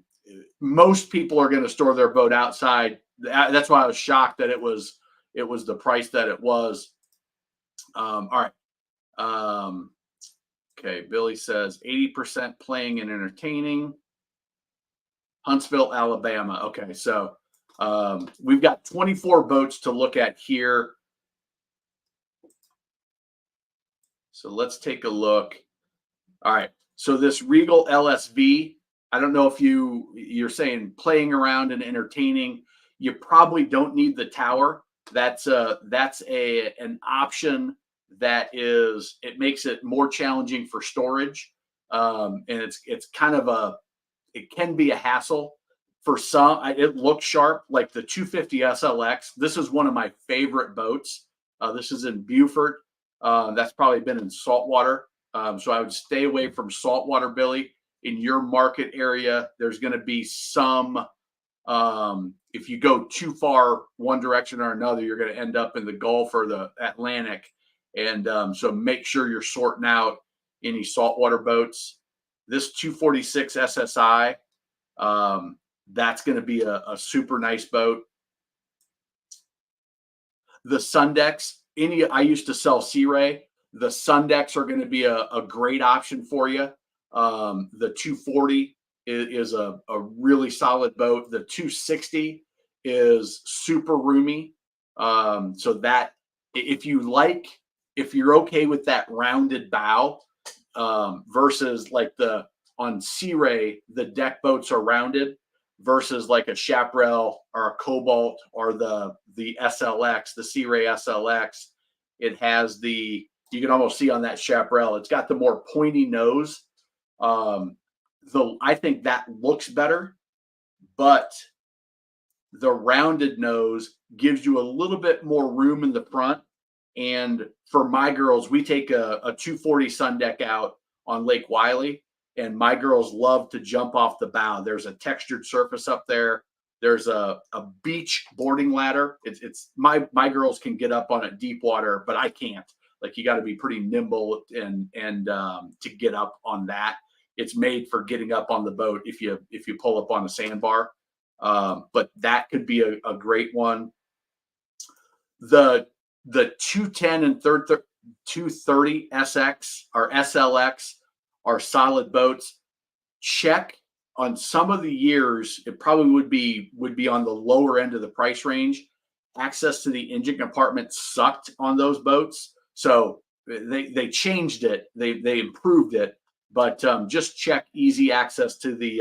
most people are going to store their boat outside. That's why I was shocked that it was the price that it was. All right. Um, okay. Billy says 80% playing and entertaining. Huntsville, Alabama. Okay, so we've got 24 boats to look at here. So let's take a look. All right. So this Regal LSV, I don't know if you're saying playing around and entertaining. You probably don't need the tower. That's an option that is it makes it more challenging for storage. And it's kind of it can be a hassle for some. It looks sharp, like the 250 SLX. This is one of my favorite boats. This is in Beaufort. That's probably been in saltwater. So I would stay away from saltwater, Billy. In your market area, there's going to be some. If you go too far one direction or another, you're going to end up in the Gulf or the Atlantic. And so make sure you're sorting out any saltwater boats. This 246 SSI, that's going to be a super nice boat. The Sundex, I used to sell Sea Ray. The Sundex are going to be a great option for you. The 240 is a really solid boat. The 260 is super roomy. So that if you're okay with that rounded bow, versus like on Sea Ray, the deck boats are rounded versus like a Chaparral or a Cobalt or the SLX, the Sea Ray SLX. It has you can almost see on that Chaparral, it's got the more pointy nose. I think that looks better, but the rounded nose gives you a little bit more room in the front. And for my girls, we take a 240 sun deck out on Lake Wiley, and my girls love to jump off the bow. There's a textured surface up there. There's a beach boarding ladder. It's my girls can get up on it deep water, but I can't. Like you got to be pretty nimble and to get up on that. It's made for getting up on the boat if you pull up on a sandbar. But that could be a great one. The 210 and 230 SX or SLX are solid boats. Check on some of the years, it probably would be on the lower end of the price range. Access to the engine compartment sucked on those boats, so they changed it. They improved it, but just check easy access to the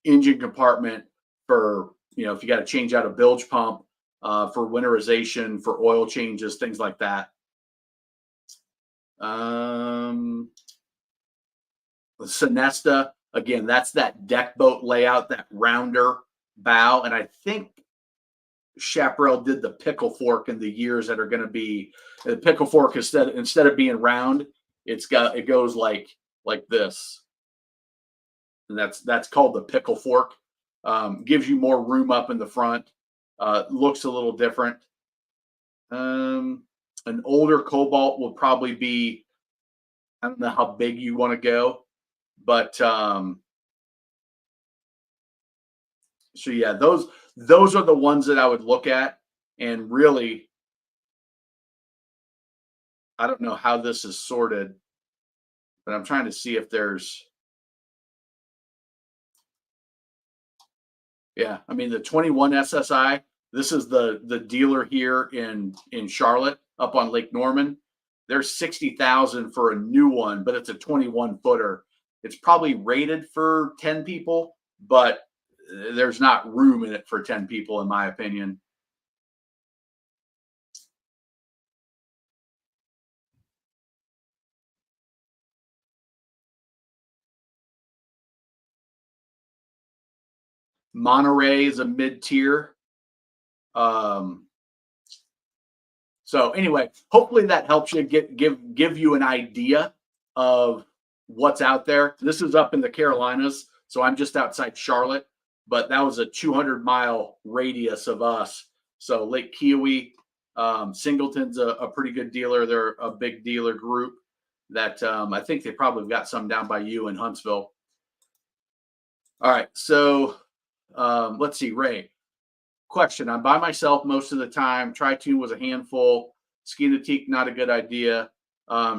engine compartment for if you got to change out a bilge pump, for winterization, for oil changes, things like that. The Sonesta, again, that's that deck boat layout, that rounder bow, and I think Chaparral did the pickle fork in the years that are going to be the pickle fork instead of being round, it goes like this, and that's called the pickle fork. Gives you more room up in the front. Looks a little different. An older Cobalt will probably be, I don't know how big you want to go, but so yeah, those are the ones that I would look at. And really, I don't know how this is sorted, but I'm trying to see if there's, yeah, I mean the 21 SSI, this is the dealer here in Charlotte up on Lake Norman. There's 60,000 for a new one, but it's a 21 footer. It's probably rated for 10 people, but there's not room in it for 10 people, in my opinion. Monterey is a mid-tier. So anyway, hopefully that helps you give you an idea of what's out there. This is up in the Carolinas, so I'm just outside Charlotte, but that was a 200-mile radius of us. So Lake Kiowee, Singleton's a pretty good dealer. They're a big dealer group. that I think they probably got some down by you in Huntsville. All right, so let's see, Ray. Question: I'm by myself most of the time. Tri-tune was a handful. Ski to teak, not a good idea.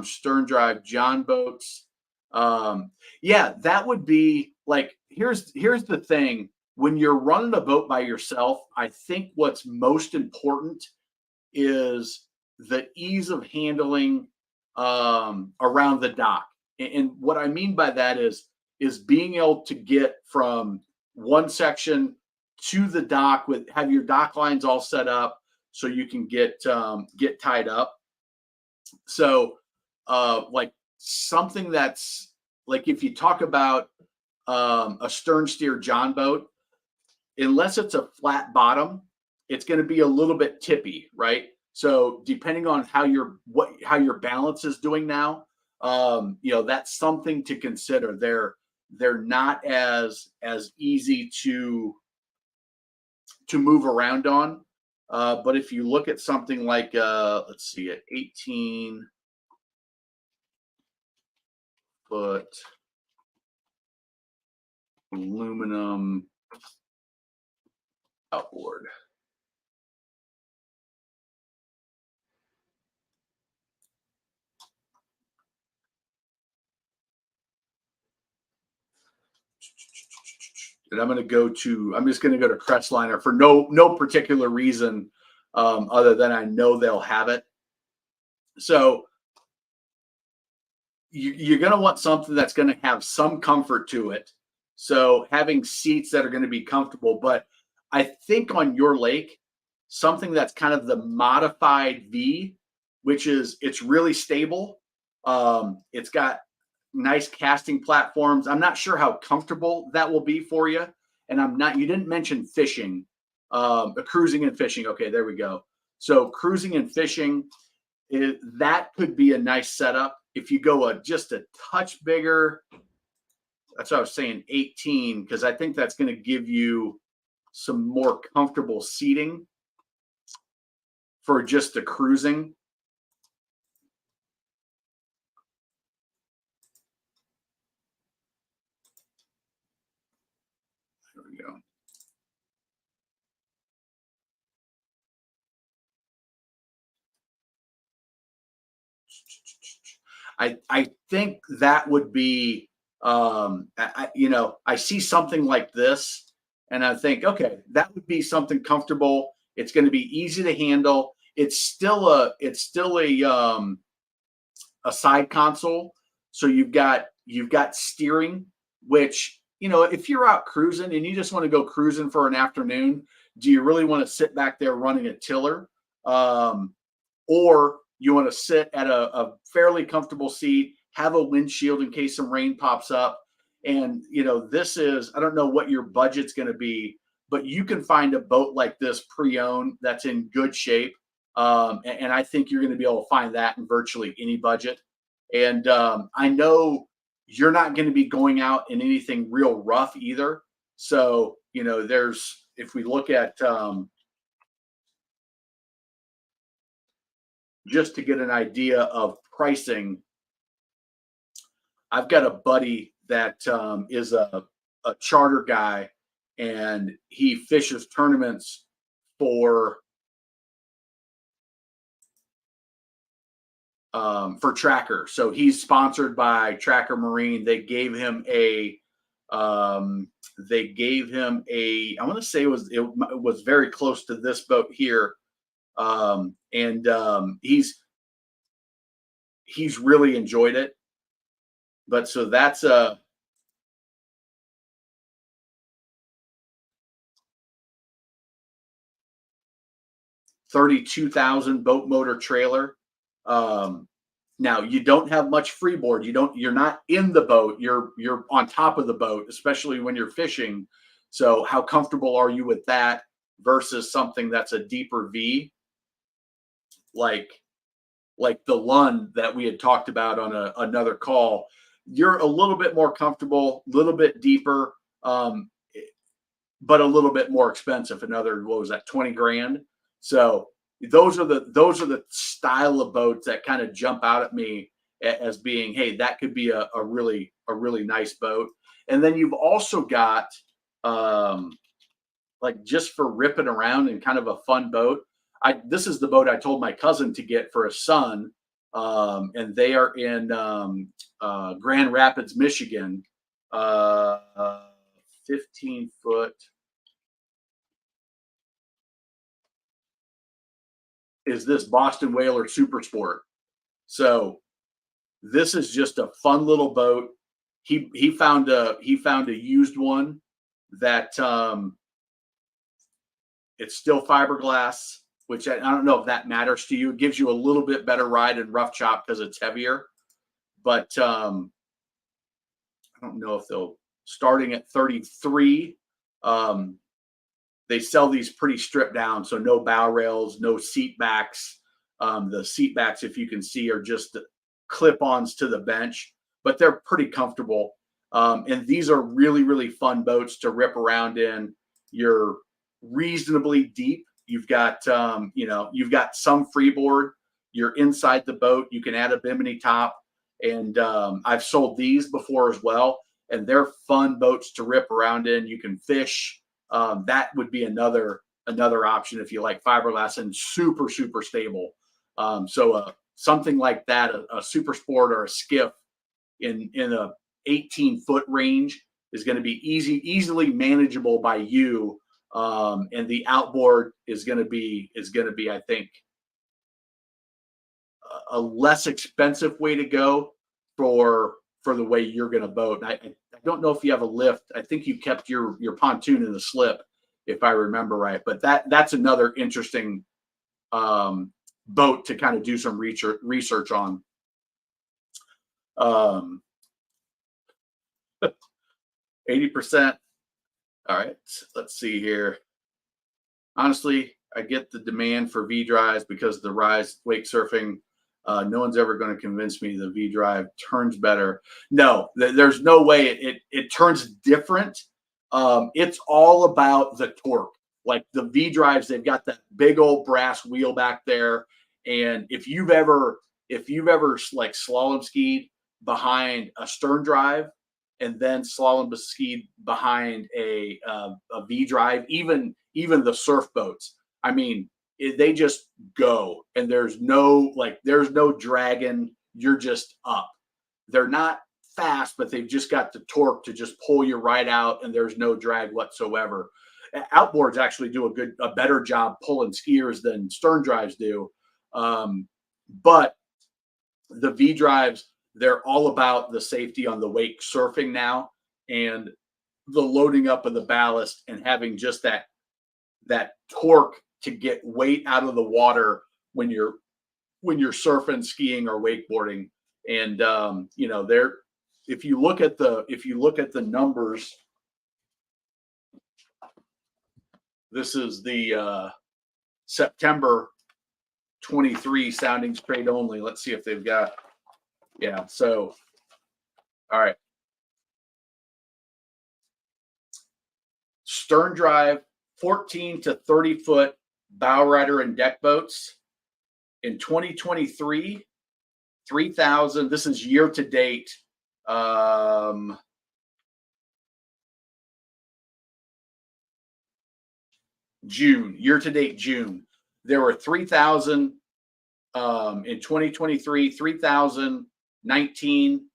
Stern drive John boats. Yeah, that would be like, here's the thing. When you're running a boat by yourself, I think what's most important is the ease of handling around the dock. And what I mean by that is being able to get from one section to the dock, with have your dock lines all set up so you can get tied up. So like something that's like, if you talk about a stern steer John boat, unless it's a flat bottom, it's going to be a little bit tippy, right? So depending on how your balance is doing now, that's something to consider. They're not as easy to move around on. But if you look at something like let's see, at 18-foot aluminum outboard. And I'm just going to go to Crestliner for no particular reason other than I know they'll have it. So you're going to want something that's going to have some comfort to it. So having seats that are going to be comfortable, but I think on your lake, something that's kind of the modified V, which is, it's really stable. It's got nice casting platforms. I'm not sure how comfortable that will be for you. And you didn't mention fishing, cruising and fishing. Okay, there we go. So cruising and fishing, that could be a nice setup. If you go just a touch bigger, that's what I was saying, 18, because I think that's going to give you some more comfortable seating for just the cruising. There we go. I think that would be, I see something like this and I think, okay, that would be something comfortable. It's going to be easy to handle. It's still a side console. So you've got steering, which, if you're out cruising and you just want to go cruising for an afternoon, do you really want to sit back there running a tiller? Or you want to sit at a fairly comfortable seat, have a windshield in case some rain pops up. And, this is, I don't know what your budget's going to be, but you can find a boat like this pre-owned that's in good shape. And I think you're going to be able to find that in virtually any budget. And I know you're not going to be going out in anything real rough either. So, if we look at, just to get an idea of pricing, I've got a buddy that is a charter guy, and he fishes tournaments for Tracker. So he's sponsored by Tracker Marine. They gave him a I want to say it was very close to this boat here. He's really enjoyed it. But so that's a 32,000 boat motor trailer. Now you don't have much freeboard. You're not in the boat. You're on top of the boat, especially when you're fishing. So how comfortable are you with that versus something that's a deeper V, like the Lund that we had talked about on another call? You're a little bit more comfortable, a little bit deeper, but a little bit more expensive. Another, what was that, 20 grand? So those are the style of boats that kind of jump out at me as being, hey, that could be a really nice boat. And then you've also got like just for ripping around and kind of a fun boat. This is the boat I told my cousin to get for his son, and they are in Grand Rapids, Michigan. 15-foot is this Boston Whaler Super Sport. So this is just a fun little boat. He found a used one that it's still fiberglass, which I don't know if that matters to you. It gives you a little bit better ride in rough chop because it's heavier. But I don't know if they'll starting at 33. They sell these pretty stripped down, so no bow rails, no seat backs. The seat backs, if you can see, are just clip-ons to the bench, but they're pretty comfortable. And these are really fun boats to rip around in. You're reasonably deep. You've got you've got some freeboard. You're inside the boat. You can add a bimini top, and I've sold these before as well, and they're fun boats to rip around in. You can fish. That would be another option if you like fiberglass and super stable. So something like that, a super sport or a skiff in a 18-foot range is going to be easily manageable by you. And the outboard is going to be, I think, a less expensive way to go for the way you're going to boat. I don't know if you have a lift. I think you kept your pontoon in the slip, if I remember right. But that's another interesting boat to kind of do some research on. 80%. All right, let's see here. Honestly, I get the demand for V drives because the rise wake surfing. No one's ever going to convince me the V drive turns better. No, there's no way it turns different. It's all about the torque. Like the V drives, they've got that big old brass wheel back there. And if you've ever like slalom skied behind a stern drive and then slalom skied behind a V drive, even the surf boats, I mean, they just go, and there's no dragging. You're just up. They're not fast, but they've just got the torque to just pull you right out, and there's no drag whatsoever. Outboards actually do a better job pulling skiers than stern drives do. But the V drives, they're all about the safety on the wake surfing now, and the loading up of the ballast and having just that torque to get weight out of the water when you're surfing, skiing, or wakeboarding. And if you look at the numbers, this is the September 23 soundings trade only. Let's see if they've got, yeah. So, all right. Stern drive, 14 to 30 foot bow rider and deck boats in 2023, 3,000. This is year to date. June, year to date, June. There were 3,000 in 2023, 3,019,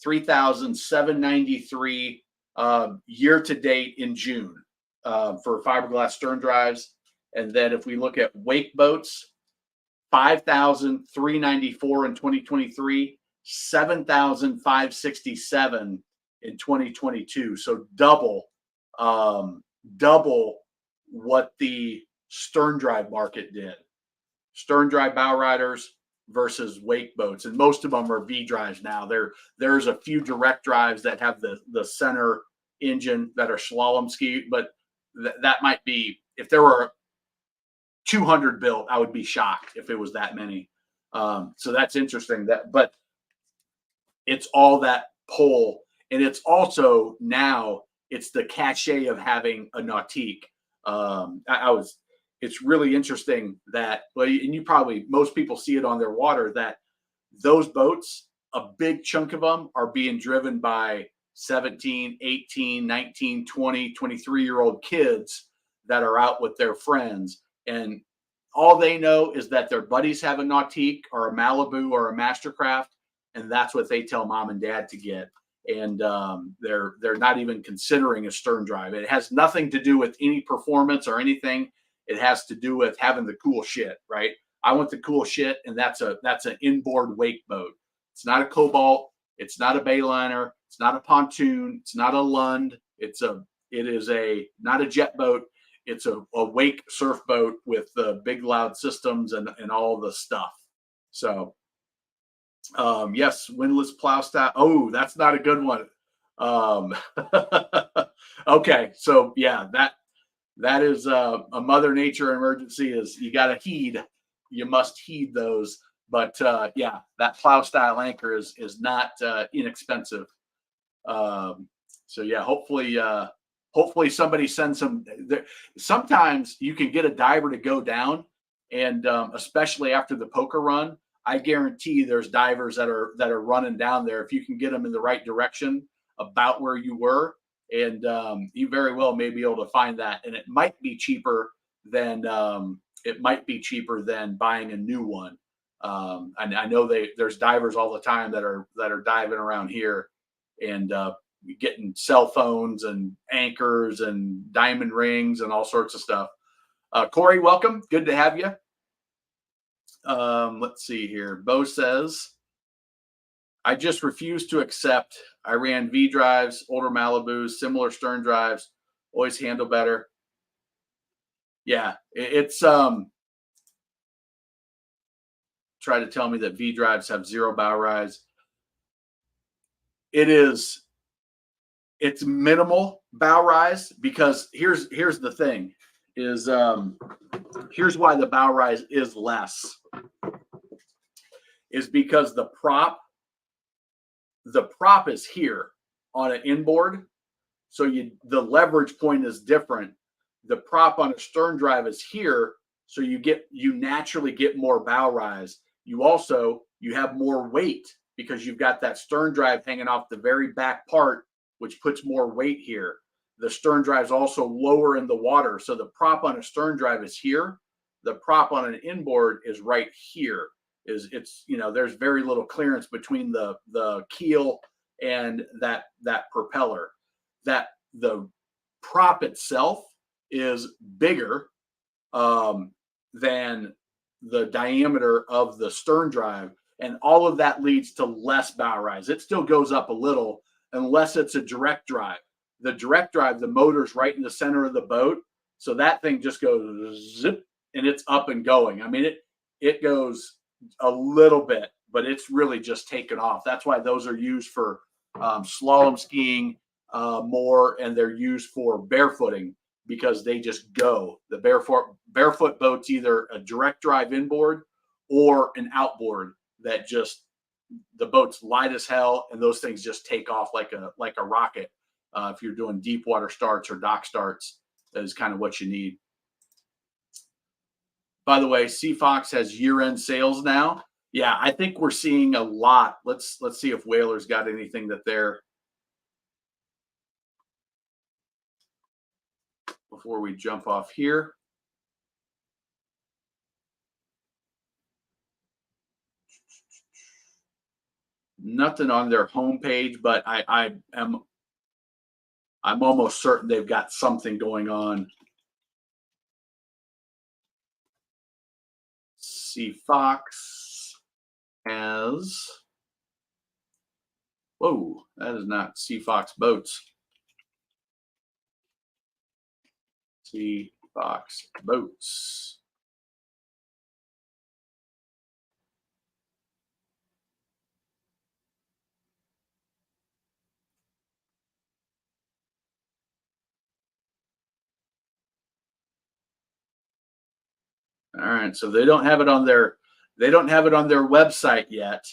3,793 year to date in June for fiberglass stern drives. And then if we look at wake boats, 5,394 in 2023, 7,567 in 2022. So double what the stern drive market did. Stern drive bow riders versus wake boats, and most of them are V drives now. There's a few direct drives that have the center engine that are slalom ski, but that might be, if there were 200 built, I would be shocked if it was that many. So that's interesting. But it's all that pull, and it's also now it's the cachet of having a nautique. It's really interesting that, well, and you probably, most people see it on their water, that those boats, a big chunk of them are being driven by 17, 18, 19, 20, 23-year-old kids that are out with their friends. And all they know is that their buddies have a Nautique or a Malibu or a Mastercraft, and that's what they tell mom and dad to get. And they're not even considering a stern drive. It has nothing to do with any performance or anything. It has to do with having the cool shit, right? I want the cool shit, and that's an inboard wake boat. It's not a Cobalt. It's not a Bayliner. It's not a pontoon. It's not a Lund. It is not a jet boat. It's a wake surf boat with big loud systems and all the stuff. So, yes, windlass plow style. Oh, that's not a good one. Okay, so yeah, that is a Mother Nature emergency. Is you got to heed. You must heed those. But yeah, that plow style anchor is not inexpensive. So yeah, hopefully somebody sends some. Sometimes you can get a diver to go down, and especially after the poker run, I guarantee there's divers that are running down there. If you can get them in the right direction about where you were, and you very well may be able to find that, and it might be cheaper than buying a new one. And I know there's divers all the time that are diving around here and getting cell phones and anchors and diamond rings and all sorts of stuff. Corey, welcome. Good to have you. Let's see here. Bo says, I just refuse to accept. I ran V drives, older Malibus, similar stern drives, always handle better. Yeah, it's try to tell me that V drives have zero bow rise. It's minimal bow rise, because here's the thing is here's why the bow rise is less, is because the prop is here on an inboard, so the leverage point is different. The prop on a stern drive is here, so you naturally get more bow rise. You have more weight because you've got that stern drive hanging off the very back part, which puts more weight here. The stern drive is also lower in the water, so the prop on a stern drive is here. The prop on an inboard is right here. There's very little clearance between the keel and that propeller. That the prop itself is bigger than the diameter of the stern drive, and all of that leads to less bow rise. It still goes up a little unless it's a direct drive. The direct drive, the motor's right in the center of the boat, so that thing just goes zip and it's up and going. I mean, it goes a little bit, but it's really just taken off. That's why those are used for slalom skiing more, and they're used for barefooting, because they just go. The barefoot boat's either a direct drive inboard or an outboard that just, the boat's light as hell, and those things just take off like a rocket. If you're doing deep water starts or dock starts, that is kind of what you need. By the way, Sea Fox has year-end sales now. Yeah, I think we're seeing a lot. Let's see if Whaler's got anything that they're, before we jump off here. Nothing on their homepage, but I'm almost certain they've got something going on. Sea Fox has, whoa, that is not Sea Fox Boats. Sea Fox Boats. All right, so they don't have it on their website yet,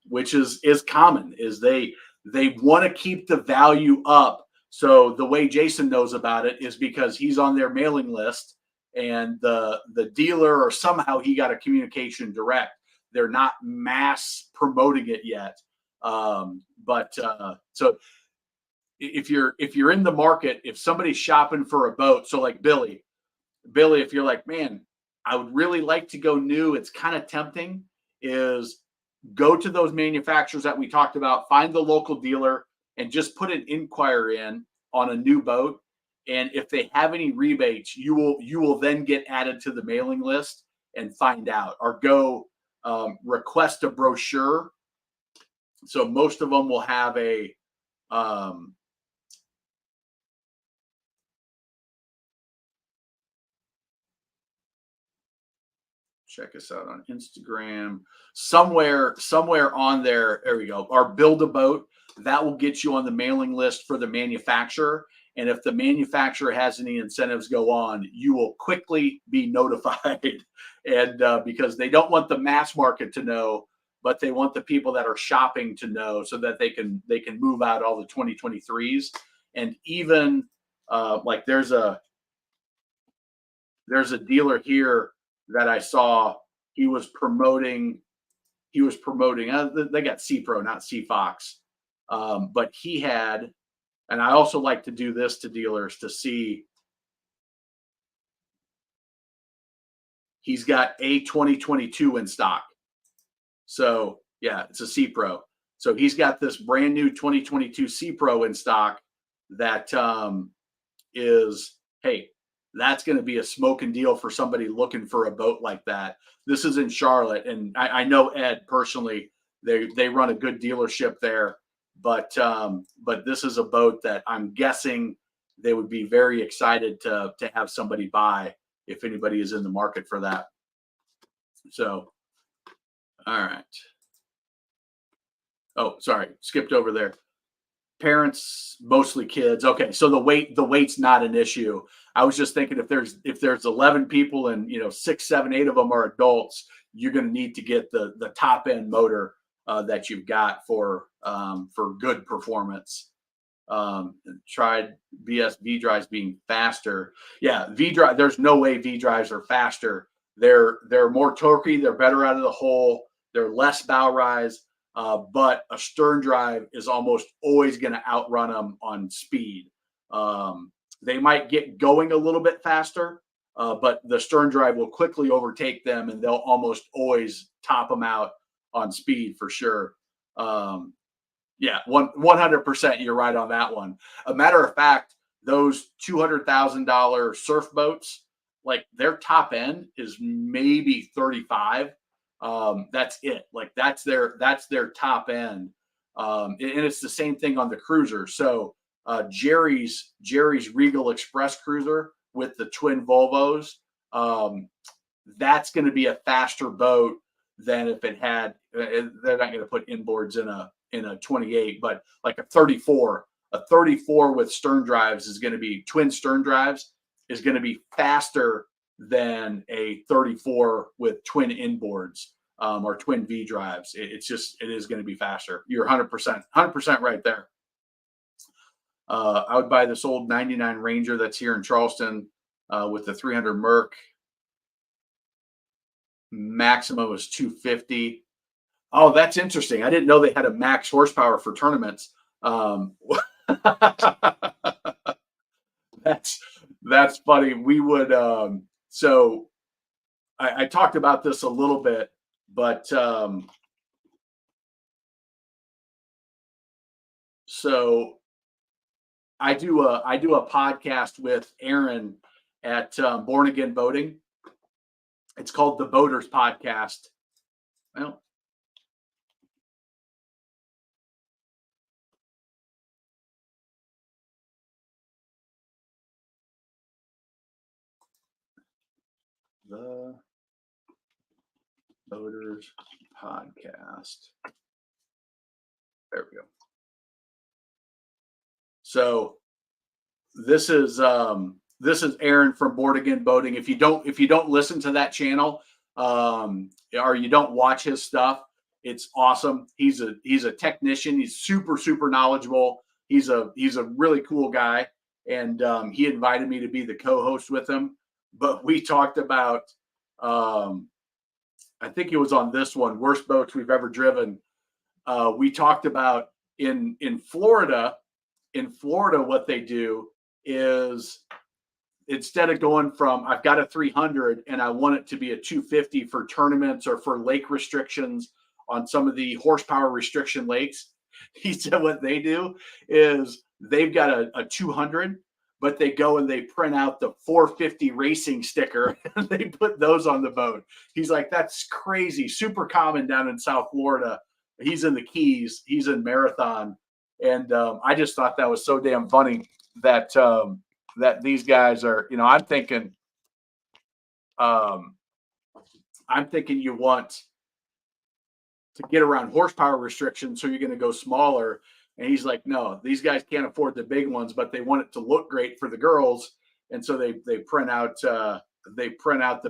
which is common. Is they want to keep the value up. So the way Jason knows about it is because he's on their mailing list, and the dealer, or somehow he got a communication direct. they're not mass promoting it yet. So if you're in the market, if somebody's shopping for a boat, so like Billy, if you're like, man, I would really like to go new, it's kind of tempting, is go to those manufacturers that we talked about, find the local dealer, and just put an inquiry in on a new boat. And if they have any rebates, you will then get added to the mailing list and find out, or go request a brochure. So most of them will have a check us out on Instagram. Somewhere on there we go. Our Build a Boat, that will get you on the mailing list for the manufacturer. And if the manufacturer has any incentives go on, you will quickly be notified. And because they don't want the mass market to know, but they want the people that are shopping to know, so that they can move out all the 2023s. And even like there's a dealer here that I saw. He was promoting. They got C Pro, not C Fox, but he had. And I also like to do this to dealers to see. He's got a 2022 in stock. So yeah, it's a C Pro. So he's got this brand new 2022 C Pro in stock that is, hey, that's going to be a smoking deal for somebody looking for a boat like that. This is in Charlotte, and I know Ed personally. They run a good dealership there, but this is a boat that I'm guessing they would be very excited to have somebody buy if anybody is in the market for that. So, all right. Oh, sorry, skipped over there. Parents, mostly kids. Okay, so the weight's not an issue. I was just thinking, if there's 11 people and 6, 7, 8 of them are adults, you're going to need to get the top end motor that you've got for good performance. Tried BS V drives being faster. Yeah, V drive. There's no way V drives are faster. They're more torquey. They're better out of the hole. They're less bow rise. But a stern drive is almost always going to outrun them on speed. They might get going a little bit faster, but the stern drive will quickly overtake them, and they'll almost always top them out on speed for sure. Yeah, 100%. You're right on that one. A matter of fact, those $200,000 surf boats, like their top end is maybe 35. That's it. Like that's their top end. And it's the same thing on the cruiser. So Jerry's Regal Express cruiser with the twin Volvos, that's going to be a faster boat than if it had. They're not going to put inboards in a 28, but like a 34 with stern drives is going to be twin stern drives is going to be faster than a 34 with twin inboards or twin V drives. It is going to be faster. You're 100% right there. I would buy this old 99 Ranger that's here in Charleston with the 300 Merc. Maximum was 250. Oh, that's interesting. I didn't know they had a max horsepower for tournaments. That's funny. We would so I talked about this a little bit, but so I do a podcast with Aaron at Born Again Boating. It's called the Boaters Podcast. Well, the Boaters Podcast. There we go. So this is Aaron from Board Again Boating. If you don't listen to that channel, or you don't watch his stuff, it's awesome. He's a technician. He's super knowledgeable. He's a really cool guy, and he invited me to be the co-host with him. But we talked about I think it was on this one, worst boats we've ever driven. We talked about in Florida. In Florida, what they do is instead of going from I've got a 300 and I want it to be a 250 for tournaments or for lake restrictions on some of the horsepower restriction lakes, he said what they do is they've got a 200, but they go and they print out the 450 racing sticker and they put those on the boat. He's like, that's crazy, super common down in South Florida. He's in the Keys, he's in Marathon, and I just thought that was so damn funny that that these guys are, um, I'm thinking you want to get around horsepower restrictions, so you're going to go smaller. And he's like, no, these guys can't afford the big ones, but they want it to look great for the girls, and so they print out the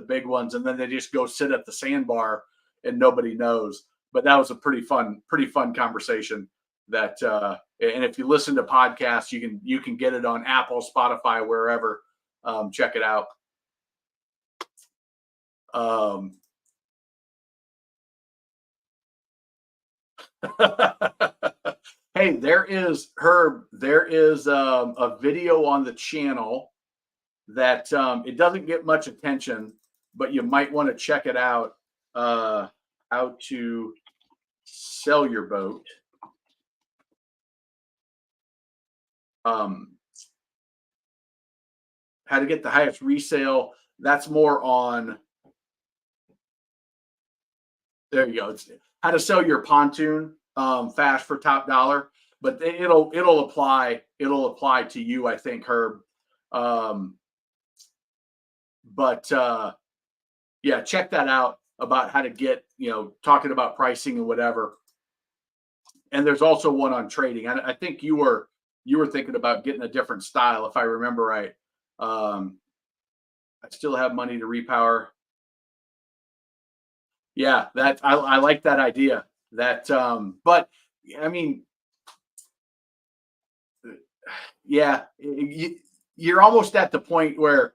big ones, and then they just go sit at the sandbar, and nobody knows. But that was a pretty fun conversation. That and if you listen to podcasts, you can get it on Apple, Spotify, wherever. Check it out. Hey, there is Herb. There is a video on the channel that it doesn't get much attention, but you might want to check it out. How to sell your boat. How to get the highest resale. That's more on. There you go. It's how to sell your pontoon fast for top dollar, but it'll apply to you, I think, Herb. But yeah, check that out about how to get, talking about pricing and whatever. And there's also one on trading. I think you were thinking about getting a different style, if I remember right. I still have money to repower. Yeah, that I like that idea. That but I mean, yeah, you're almost at the point where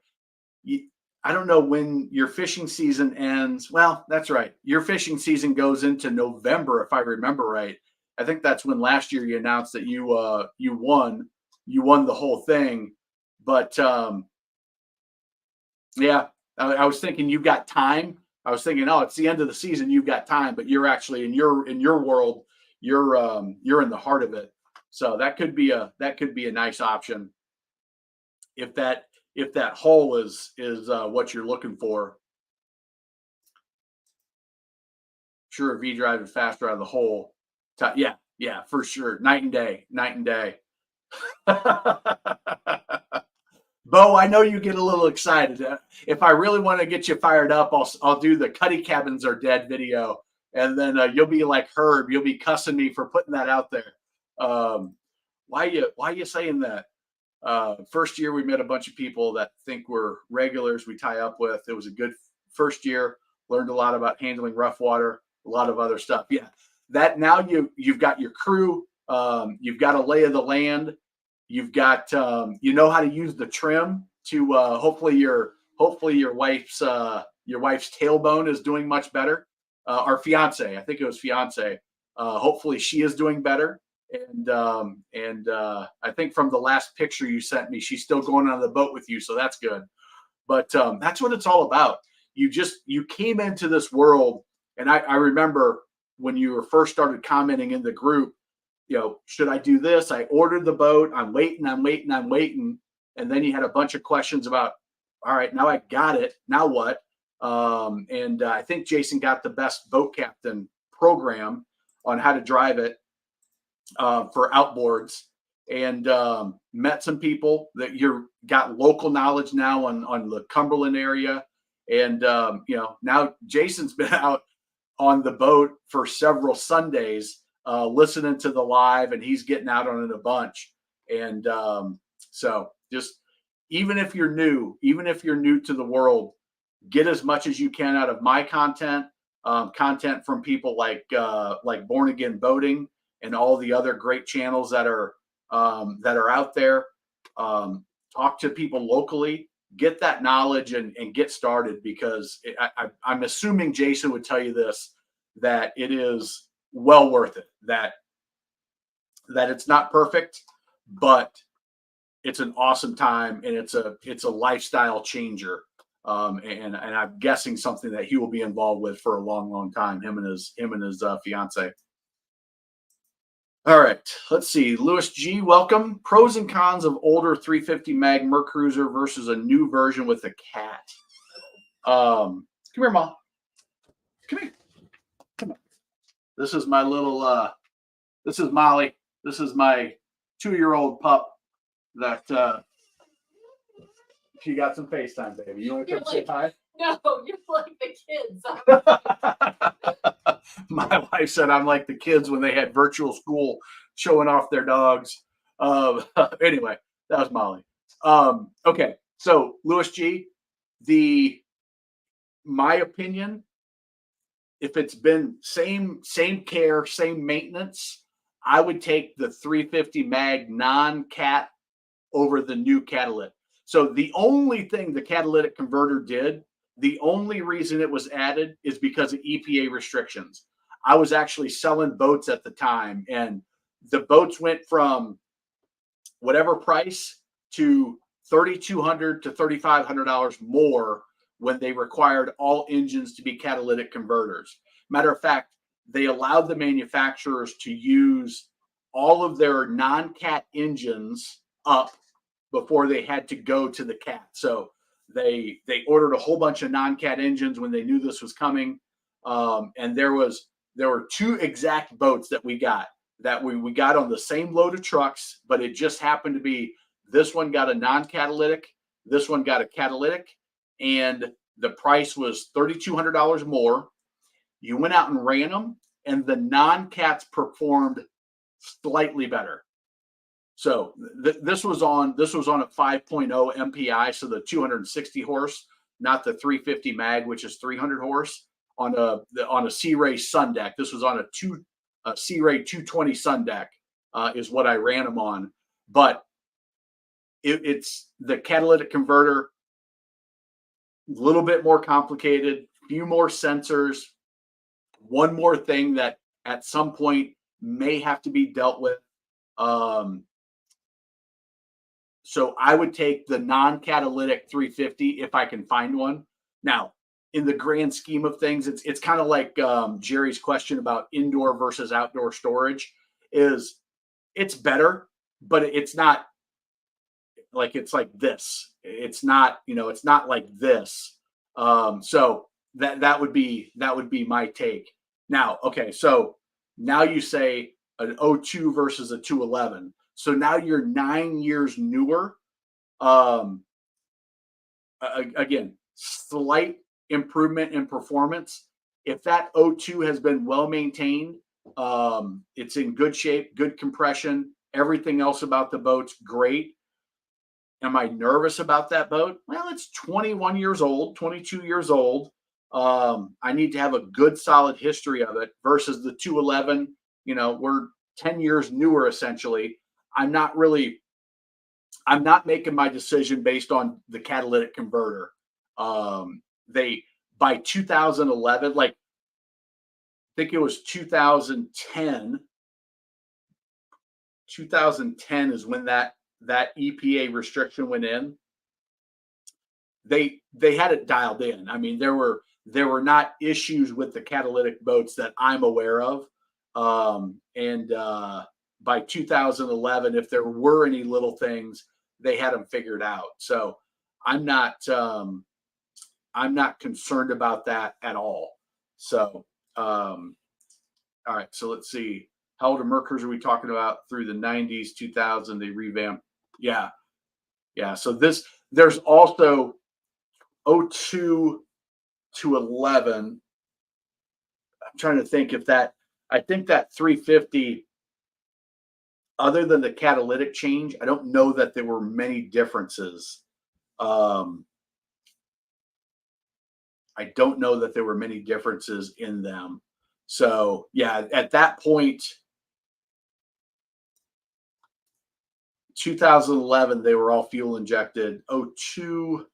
I don't know when your fishing season ends. Well, that's right. Your fishing season goes into November, if I remember right. I think that's when last year you announced that you won the whole thing. But yeah, I was thinking you've got time. I was thinking, oh, it's the end of the season, you've got time, but you're actually in your world, you're in the heart of it. So that could be a nice option if that hull is what you're looking for. Sure, V drive is faster out of the hole. Yeah, for sure. Night and day. Bo, I know you get a little excited. If I really want to get you fired up, I'll do the Cuddy Cabins Are Dead video, and then you'll be like Herb. You'll be cussing me for putting that out there. Why you saying that? First year we met a bunch of people that think we're regulars. We tie up with. It was a good first year. Learned a lot about handling rough water, a lot of other stuff. Yeah, that now you've got your crew. You've got a lay of the land. You've got you know how to use the trim to hopefully your wife's tailbone is doing much better. Our fiance, I think it was fiance. Hopefully she is doing better. And I think from the last picture you sent me, she's still going on the boat with you, so that's good. But that's what it's all about. You came into this world, and I remember when you were first started commenting in the group, should I do this? I ordered the boat. I'm waiting. And then you had a bunch of questions about, all right, now I got it. Now what? And I think Jason got the best boat captain program on how to drive it for outboards, and met some people that you're got local knowledge now on the Cumberland area. And, now Jason's been out on the boat for several Sundays, listening to the live, and he's getting out on it a bunch. And so just even if you're new to the world, get as much as you can out of my content, content from people like Born Again Boating and all the other great channels that are out there. Talk to people locally. get that knowledge and get started, because I'm assuming Jason would tell you this, that it is well worth it. That it's not perfect, but it's an awesome time, and it's a lifestyle changer. And I'm guessing something that he will be involved with for a long, long time. Him and his fiance. All right, let's see. Lewis G, welcome. Pros and cons of older 350 mag Mercruiser versus a new version with a cat. Come here, Mom. Come here. Come on. This is my little. This is Molly. This is my 2-year-old pup. That she got some FaceTime, baby. You want to come say hi? No, you're like the kids. My wife said I'm like the kids when they had virtual school showing off their dogs. Anyway, that was Molly. Okay, so Lewis G, my opinion, if it's been same care, same maintenance, I would take the 350 mag non-cat over the new catalytic. So the only thing the catalytic converter did, the only reason it was added is because of EPA restrictions. I was actually selling boats at the time, and the boats went from whatever price to $3,200 to $3,500 more when they required all engines to be catalytic converters. Matter of fact, they allowed the manufacturers to use all of their non-cat engines up before they had to go to the cat. So they ordered a whole bunch of non-cat engines when they knew this was coming. And there were 2 exact boats that we got on the same load of trucks, but it just happened to be this one got a non-catalytic, this one got a catalytic, and the price was $3,200 more. You went out and ran them, and the non-cats performed slightly better. So this was on a 5.0 MPI, so the 260 horse, not the 350 mag, which is 300 horse on a Sea Ray Sun deck. This was on a Sea Ray 220 Sun deck, is what I ran them on. But it's the catalytic converter, a little bit more complicated, few more sensors, one more thing that at some point may have to be dealt with. So I would take the non-catalytic 350 if I can find one. Now, in the grand scheme of things, it's kind of like Jerry's question about indoor versus outdoor storage. It's better, but it's not like it's like this. It's not like this. So that would be my take. Now, okay, so now you say an 02 versus a 211. So now you're 9 years newer. Again, slight improvement in performance. If that 02 has been well maintained, it's in good shape, good compression, everything else about the boat's great. Am I nervous about that boat? Well, it's 21 years old, 22 years old. I need to have a good solid history of it versus the 211. We're 10 years newer essentially. I'm not making my decision based on the catalytic converter. By 2011, like I think it was 2010. 2010 is when that EPA restriction went in. They had it dialed in. I mean, there were not issues with the catalytic boats that I'm aware of. By 2011, if there were any little things, they had them figured out. So I'm not concerned about that at all. So, all right. So let's see. How old Mercurs are we talking about? Through the 90s, 2000, they revamped. Yeah. So there's also 02 to 11. I'm trying to think I think that 350, other than the catalytic change, I don't know that there were many differences. I don't know that there were many differences in them. So yeah, at that point, 2011, they were all fuel injected. 02,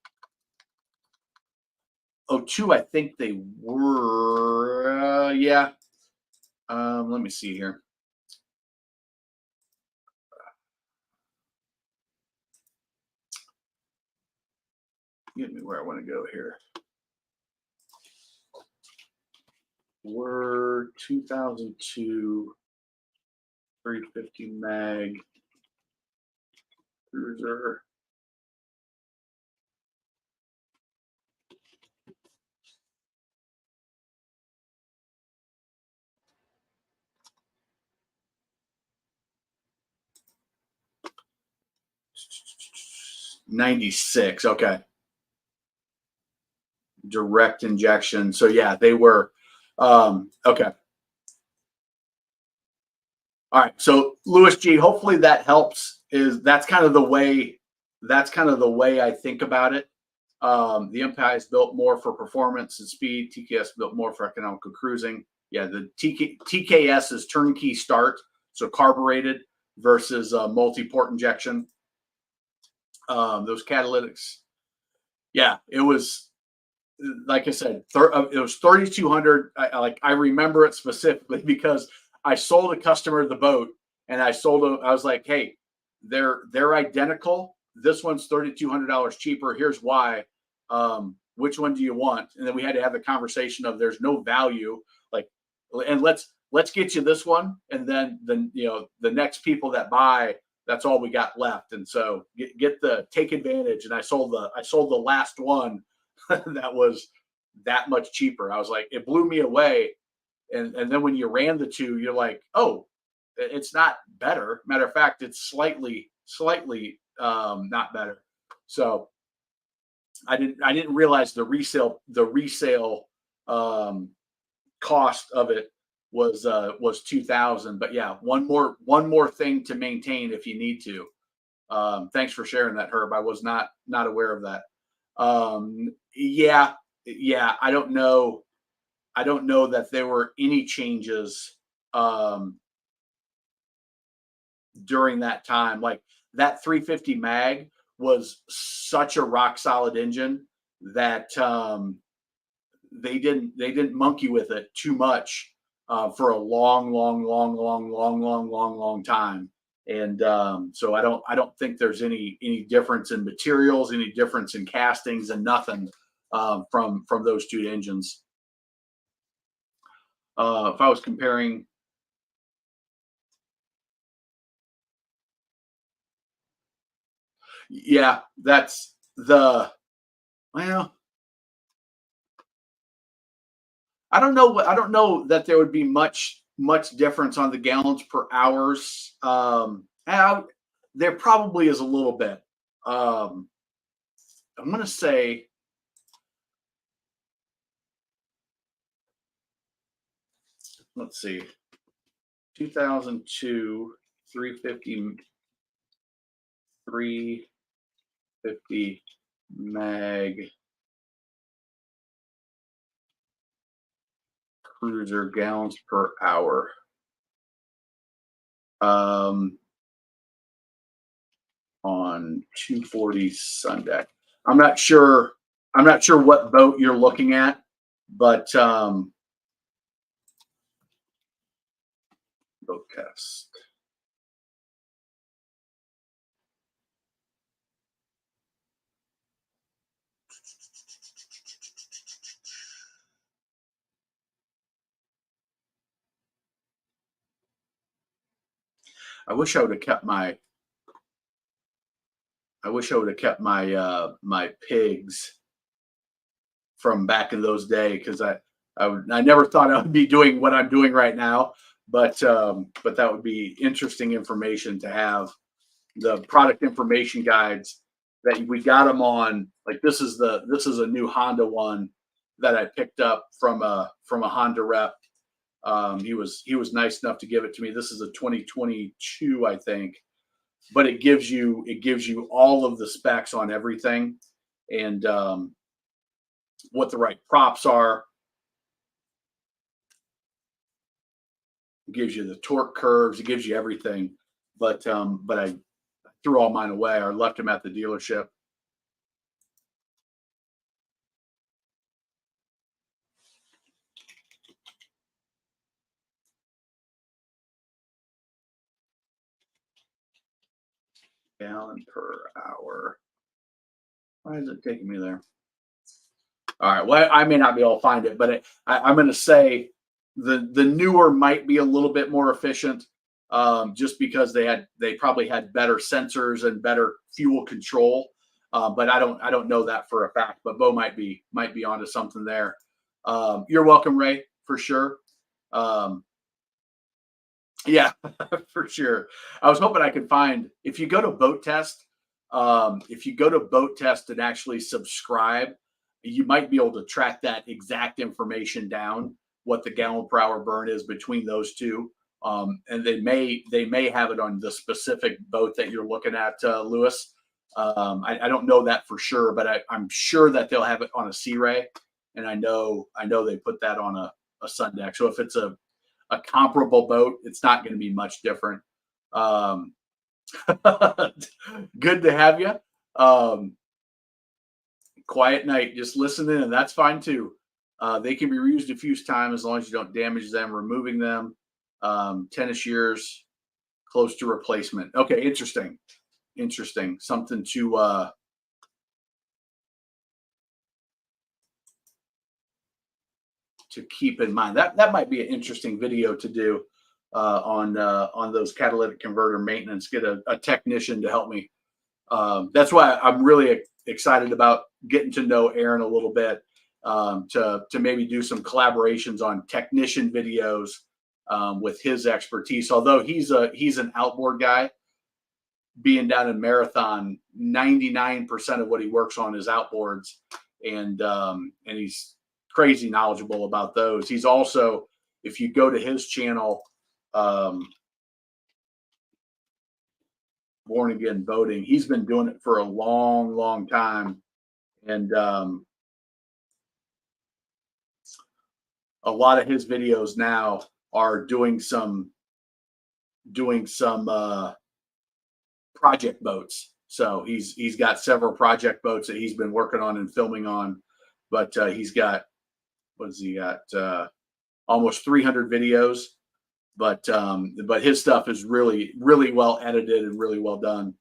02, I think they were, yeah. Let me see here. Get me where I want to go here. Were 2002 350 mag cruiser. '96. Okay. Direct injection. So yeah, they were okay. All right. So Louis G, hopefully that helps. That's kind of the way I think about it. The MPI is built more for performance and speed. TKS built more for economical cruising. Yeah, the TKS is turnkey start, so carbureted versus multi-port injection. Those catalytics. Yeah, it was like I said, it was 3,200. I remember it specifically because I sold a customer the boat, and I was like, hey, they're identical. This one's $3,200 cheaper. Here's why. Which one do you want? And then we had to have the conversation of there's no value. Like, and let's get you this one, and then the next people that buy, that's all we got left. And so take advantage. And I sold the last one that was that much cheaper. I was like, it blew me away. And then when you ran the two, you're like, oh, it's not better. Matter of fact, it's slightly not better. So I didn't realize the resale cost of it was 2,000. But yeah, one more thing to maintain if you need to. Thanks for sharing that, Herb. I was not aware of that. Yeah. I don't know that there were any changes during that time. Like that 350 mag was such a rock solid engine that they didn't monkey with it too much for a long time. And so I don't think there's any difference in materials, any difference in castings, and nothing from those two engines. If I was comparing, yeah, that's well. I don't know that there would be much difference on the gallons per hours. There probably is a little bit. I'm going to say, let's see, 2002 350 mag cruiser gallons per hour. On 240 Sundeck. I'm not sure what boat you're looking at, but boat test. I wish I would have kept my my pigs from back in those days, because I never thought I would be doing what I'm doing right now, but that would be interesting information to have. The product information guides that we got them on, like this is a new Honda one that I picked up from a Honda rep. He was nice enough to give it to me. This is a 2022, I think, but it gives you all of the specs on everything, and what the right props are. It gives you the torque curves. It gives you everything. But I threw all mine away or left them at the dealership. gallon per hour. Why is it taking me there? All right. Well, I may not be able to find it, but I'm going to say the newer might be a little bit more efficient, just because they probably had better sensors and better fuel control. But I don't know that for a fact. But Bo might be onto something there. You're welcome, Ray, for sure. Yeah, for sure. I was hoping I could find, if you go to Boat Test, and actually subscribe, you might be able to track that exact information down, what the gallon per hour burn is between those two. And they may have it on the specific boat that you're looking at, Lewis. I don't know that for sure, but I'm sure that they'll have it on a Sea Ray, and I know they put that on a Sun Deck. So if it's a comparable boat, it's not going to be much different. Good to have you. Quiet night, just listening, and that's fine too. They can be reused a few times as long as you don't damage them. Removing them, tennis years, close to replacement. Okay, interesting. Something to keep in mind. That might be an interesting video to do on those catalytic converter maintenance. Get a technician to help me. That's why I'm really excited about getting to know Aaron a little bit, to maybe do some collaborations on technician videos with his expertise. Although he's an outboard guy, being down in Marathon, 99% of what he works on is outboards, and he's crazy knowledgeable about those. He's also, if you go to his channel, Born Again Boating, he's been doing it for a long time, and a lot of his videos now are doing some project boats. So he's got several project boats that he's been working on and filming on, but he's got, almost 300 videos, but his stuff is really well edited and really well done.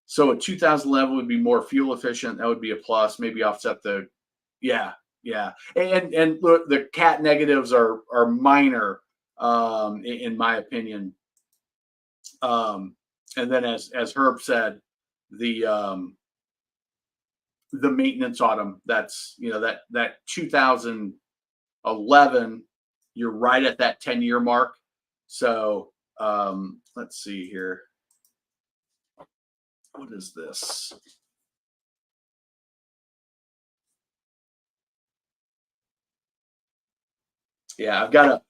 So a 2011 would be more fuel efficient. That would be a plus. Maybe offset the, yeah. And look, the cat negatives are minor, in my opinion. And then as Herb said, the maintenance on them, that's, that 2011, you're right at that 10-year mark. So let's see here. What is this? Yeah, I've got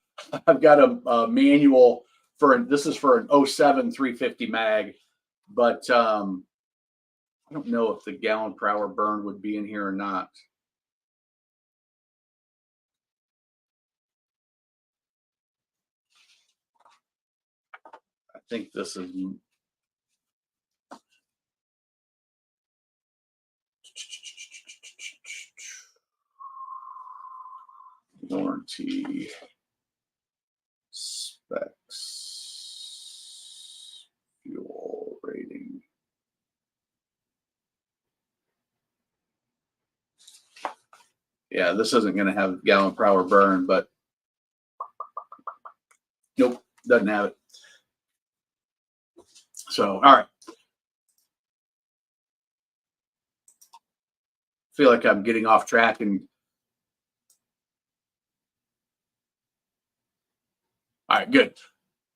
a manual this is for an 07 350 mag, but I don't know if the gallon per hour burn would be in here or not. I think this is warranty specs, fuel rating. Yeah, this isn't going to have gallon per hour burn, but nope, doesn't have it. So, all right. Feel like I'm getting off track, and all right, good.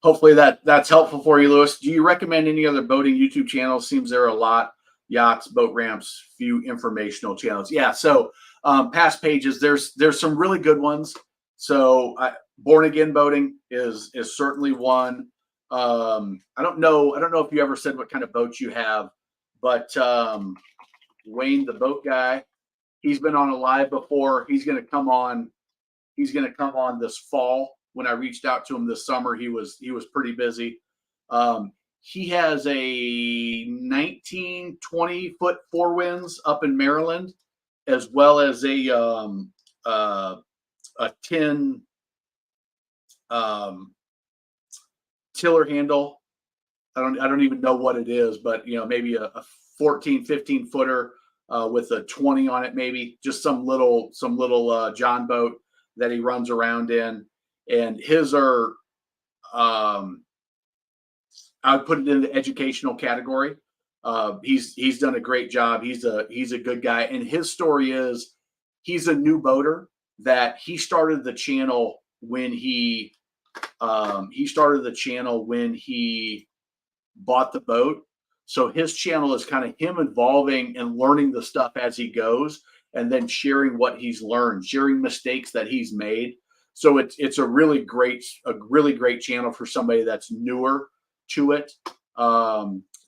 Hopefully that's helpful for you, Lewis. Do you recommend any other boating YouTube channels? Seems there are a lot: yachts, boat ramps, few informational channels. Yeah. So past pages, there's some really good ones. So Born Again Boating is certainly one. I don't know if you ever said what kind of boat you have, but Wayne, the boat guy, he's been on a live before. He's going to come on this fall. When I reached out to him this summer, he was pretty busy. He has a 19, 20-foot four winds up in Maryland, as well as a 10 tiller handle I don't even know what it is, but maybe a 14, 15 footer with a 20 on it, maybe just some little John boat that he runs around in, and his are I would put it in the educational category. He's done a great job. He's a good guy, and his story is he's a new boater that he started the channel when he bought the boat. So his channel is kind of him evolving and learning the stuff as he goes, and then sharing what he's learned, sharing mistakes that he's made. So it's a really great channel for somebody that's newer to it.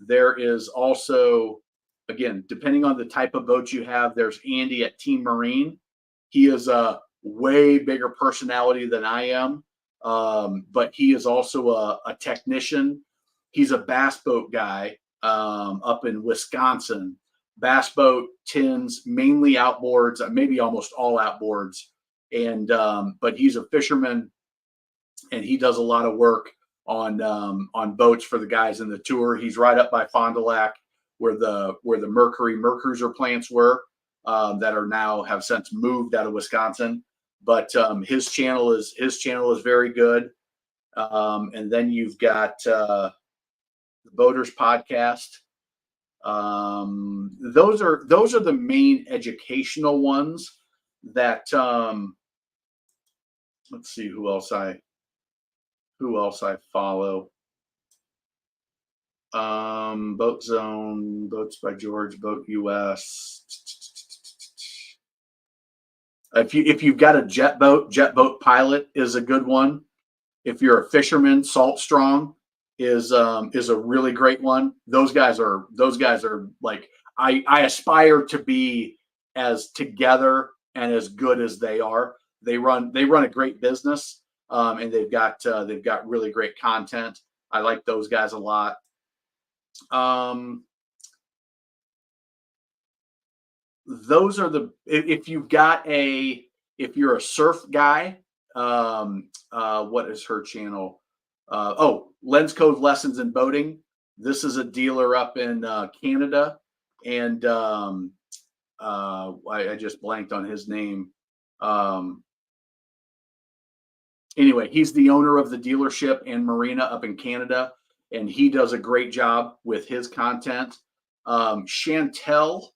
There is also, again, depending on the type of boat you have, there's Andy at Team Marine. He is a way bigger personality than I am, but he is also a technician. He's a bass boat guy up in Wisconsin. Bass boat, tins, mainly outboards, maybe almost all outboards. And but he's a fisherman, and he does a lot of work on boats for the guys in the tour. He's right up by Fond du Lac, where the Mercruiser plants were, that are now have since moved out of Wisconsin. But his channel is very good. And then you've got the Boaters Podcast. Those are the main educational ones that let's see who else I follow. Boat Zone, Boats by George, Boat US. If you've got a jet boat Pilot is a good one. If you're a fisherman, Salt Strong is a really great one. Those guys are like, I aspire to be as together and as good as they are. They run a great business, and they've got really great content. I like those guys a lot. Those are if you're a surf guy, what is her channel? Lens Cove Lessons in Boating. This is a dealer up in Canada, and I just blanked on his name. Anyway, he's the owner of the dealership and marina up in Canada, and he does a great job with his content. Chantel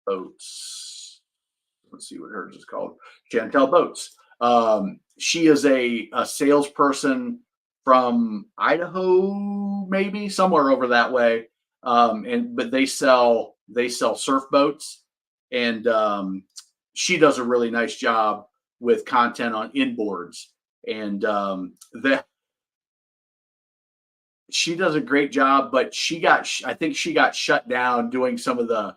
Boats. Let's see what hers is called. Chantel Boats. She is a salesperson from Idaho, maybe somewhere over that way. But they sell surf boats, and she does a really nice job with content on inboards, and she does a great job. But I think she got shut down doing some of the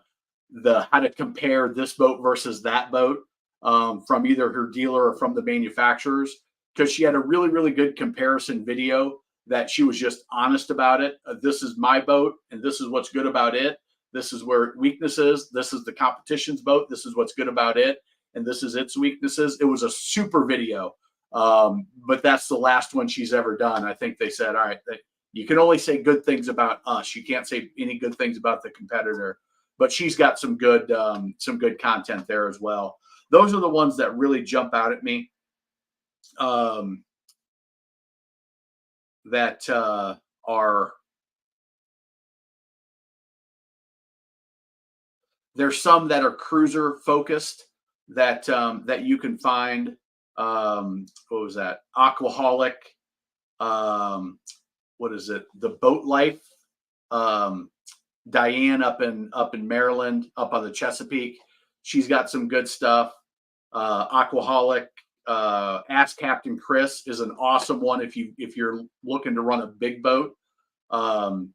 how to compare this boat versus that boat from either her dealer or from the manufacturers, because she had a really, really good comparison video that she was just honest about it. This is my boat, and this is what's good about it. This is where weakness is. This is the competition's boat. This is what's good about it, and this is its weaknesses. It was a super video, but that's the last one she's ever done. I think they said, all right, you can only say good things about us. You can't say any good things about the competitor. But she's got some good content there as well. Those are the ones that really jump out at me. That are, there's some that are cruiser focused that you can find. What was that? Aquaholic. What is it? The Boat Life. Diane up in Maryland, up on the Chesapeake. She's got some good stuff. Aquaholic. Ask Captain Chris is an awesome one if you're looking to run a big boat, and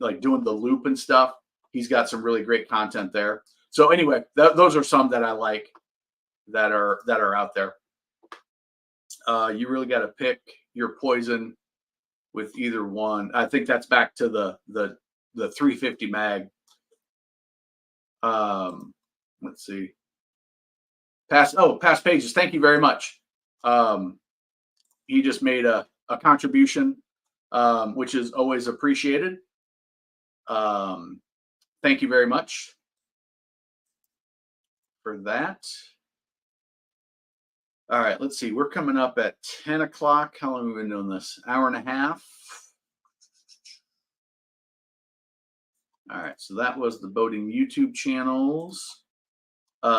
like doing the loop and stuff. He's got some really great content there. So anyway, those are some that I like that are out there. You really got to pick your poison with either one. I think that's back to the 350 mag. Let's see. Past pages. Thank you very much. He just made a contribution, which is always appreciated. Thank you very much for that. All right, let's see. We're coming up at 10 o'clock. How long have we been doing this? Hour and a half. All right, so that was the boating YouTube channels.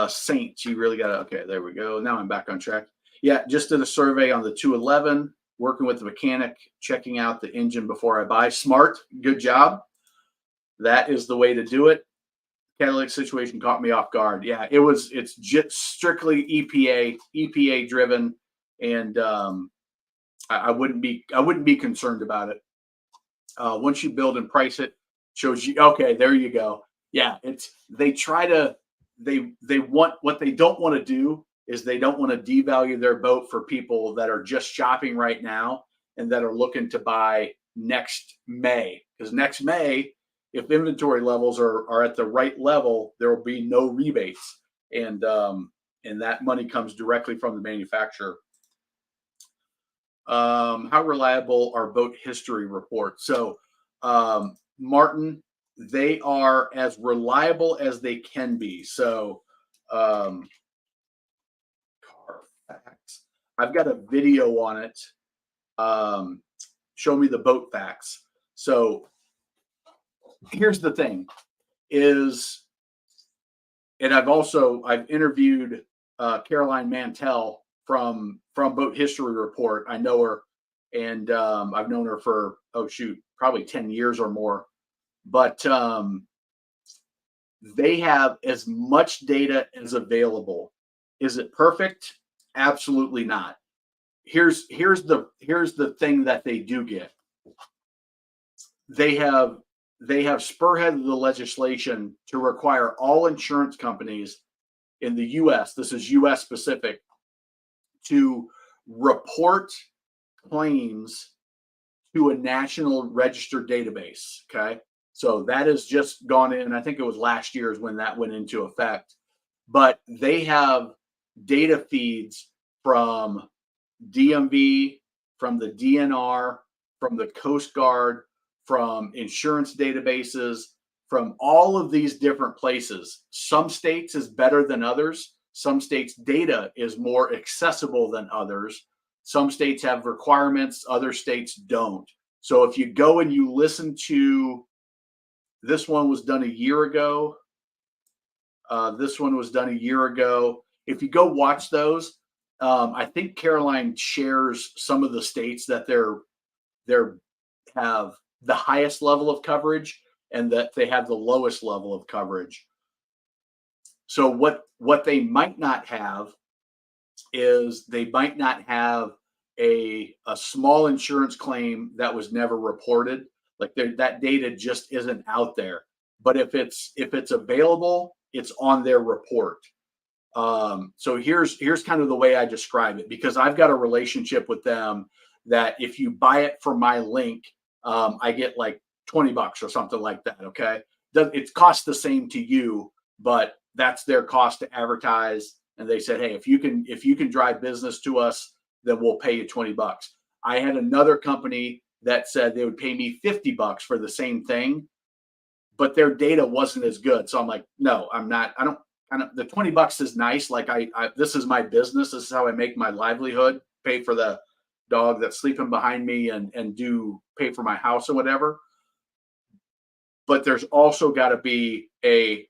Saints, you really got to, okay, there we go. Now I'm back on track. Yeah, just did a survey on the 211, working with the mechanic, checking out the engine before I buy. Smart, good job. That is the way to do it. Catalytic situation caught me off guard. Yeah, it's just strictly EPA driven, and I wouldn't be concerned about it. Once you build and price it, shows you, okay, there you go. Yeah, they want, what they don't want to do is they don't want to devalue their boat for people that are just shopping right now and that are looking to buy next May, because next May, if inventory levels are at the right level, there will be no rebates, and that money comes directly from the manufacturer. How reliable are boat history reports? So, Martin, they are as reliable as they can be. So, Carfax, I've got a video on it. Show me the boat facts. So, here's the thing is, and I've interviewed Caroline Mantell from Boat History Report. I know her, and I've known her for, probably 10 years or more. But they have as much data as available. Is it perfect? Absolutely not. Here's the thing that they do get. They have spearheaded the legislation to require all insurance companies in the U.S., this is U.S. specific, to report claims to a national registered database. Okay. So that has just gone in. I think it was last year is when that went into effect. But they have data feeds from DMV, from the DNR, from the Coast Guard, from insurance databases, from all of these different places. Some states is better than others. Some states' data is more accessible than others. Some states have requirements, other states don't. So if you go and you listen to, this one was done a year ago. This one was done a year ago. If you go watch those, I think Caroline shares some of the states that they're have the highest level of coverage and that they have the lowest level of coverage. So what they might not have is they might not have a small insurance claim that was never reported. Like that data just isn't out there. But if it's available, it's on their report. So here's kind of the way I describe it, because I've got a relationship with them that if you buy it from my link, I get like $20 or something like that. Okay. It costs the same to you, but that's their cost to advertise. And they said, hey, if you can drive business to us, then we'll pay you $20. I had another company that said they would pay me $50 for the same thing, but their data wasn't as good. So I'm like, no, I'm not. The $20 is nice. Like this is my business. This is how I make my livelihood, pay for the dog that's sleeping behind me and do pay for my house or whatever. But there's also got to be hey,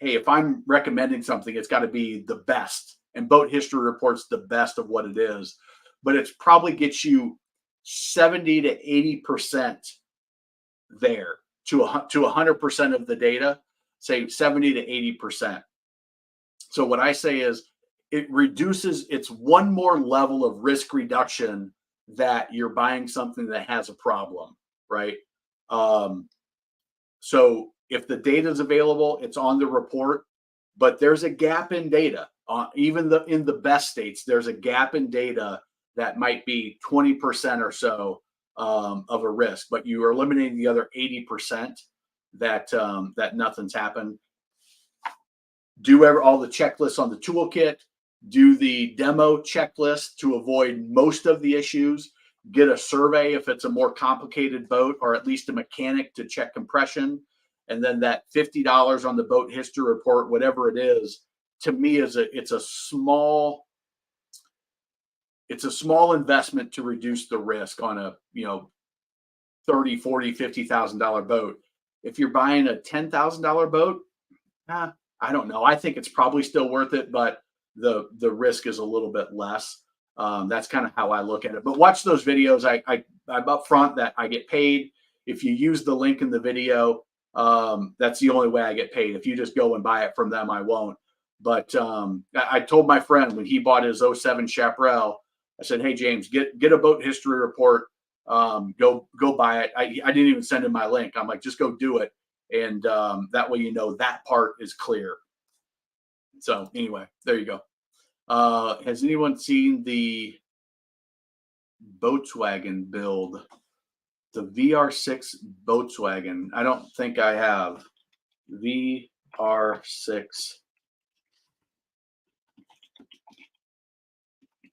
if I'm recommending something, it's got to be the best. And Boat History Report's the best of what it is. But it's probably gets you 70 to 80% there to 100% of the data, say 70 to 80%. So what I say is it reduces, it's one more level of risk reduction that you're buying something that has a problem, right? So if the data is available, it's on the report, but there's a gap in data. Even in the best states, there's a gap in data that might be 20% or so of a risk, but you are eliminating the other 80% that nothing's happened. Do all the checklists on the toolkit, do the demo checklist to avoid most of the issues, get a survey if it's a more complicated boat, or at least a mechanic to check compression. And then that $50 on the boat history report, whatever it is, to me it's a small investment to reduce the risk on a, 30, 40, $50,000 boat. If you're buying a $10,000 boat, I don't know. I think it's probably still worth it, but the risk is a little bit less. That's kind of how I look at it. But watch those videos. I'm upfront that I get paid. If you use the link in the video, that's the only way I get paid. If you just go and buy it from them, I won't. But I told my friend when he bought his 07 Chaparral, I said, "Hey James, get a boat history report. Go buy it." I didn't even send him my link. I'm like, just go do it, and that way that part is clear. So anyway, there you go. Has anyone seen the Volkswagen build? The VR6 Volkswagen. I don't think I have. VR6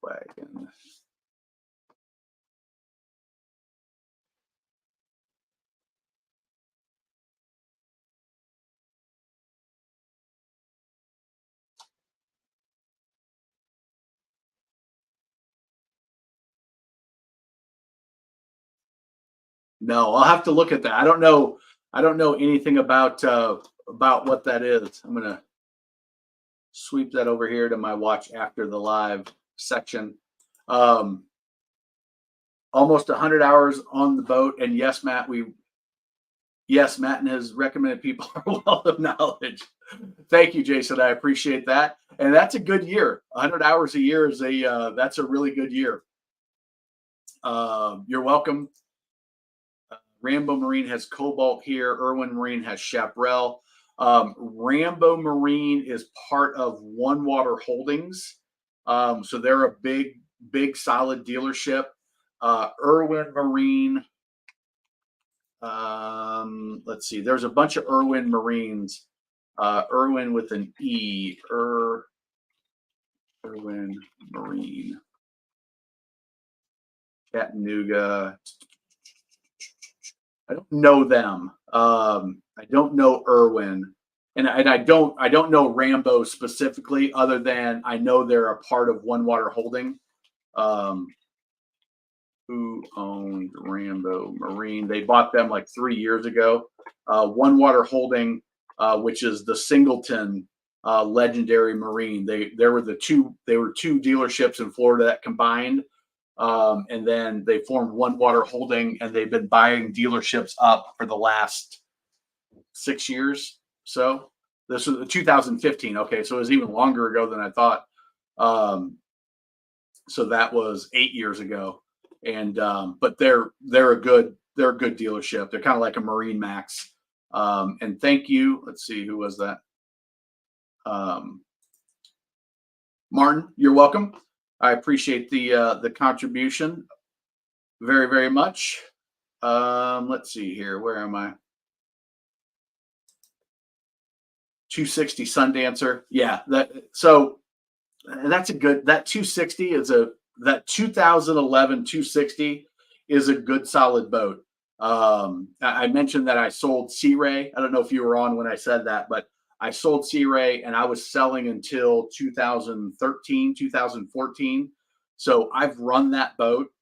wagon. No, I'll have to look at that. I don't know anything about what that is. I'm gonna sweep that over here to my watch after the live section. Almost 100 hours on the boat, and yes, Matt, Matt and his recommended people are a wealth of knowledge. Thank you, Jason. I appreciate that, and that's a good year. 100 hours a year is that's a really good year. You're welcome. Rambo Marine has Cobalt here. Irwin Marine has Chaparral. Rambo Marine is part of One Water Holdings. So they're a big, solid dealership. Irwin Marine. Let's see. There's a bunch of Irwin Marines. Irwin with an E. Irwin Marine. Chattanooga. I don't know them. I don't know Irwin, and I don't know Rambo specifically, other than I know they're a part of One Water Holding. Who owned Rambo Marine? They bought them like 3 years ago. One Water Holding, which is the Singleton legendary Marine. They were two dealerships in Florida that combined. And then they formed One Water Holding, and they've been buying dealerships up for the last 6 years. So this was 2015. Okay, so it was even longer ago than I thought. So that was 8 years ago, and but they're a good dealership. They're kind of like a Marine Max. And thank you. Let's see, who was that? Martin, you're welcome. I appreciate the contribution very, very much. Let's see here. Where am I? 260 Sundancer. Yeah, that's a good. That 260 is that 2011 260 is a good solid boat. I mentioned that I sold Sea Ray. I don't know if you were on when I said that, but I sold Sea Ray, and I was selling until 2013, 2014. So I've run that boat,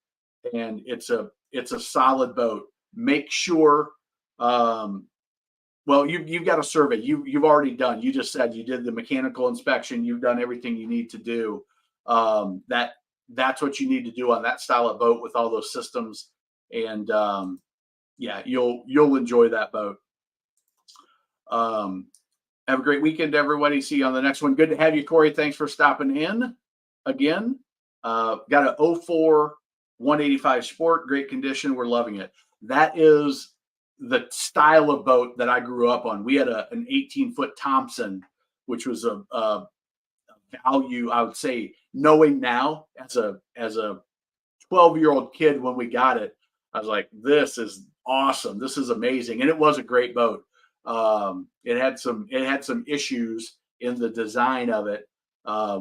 and it's a solid boat. Make sure, well, you've got a survey. You've already done. You just said you did the mechanical inspection. You've done everything you need to do. That's what you need to do on that style of boat with all those systems, and yeah, you'll enjoy that boat. Have a great weekend, everybody. See you on the next one. Good to have you, Corey. Thanks for stopping in again. Got a 04 185 Sport, great condition. We're loving it. That is the style of boat that I grew up on. We had an 18-foot Thompson, which was a value, I would say, knowing now as a 12-year-old kid when we got it, I was like, this is awesome. This is amazing. And it was a great boat. It had some issues in the design of it.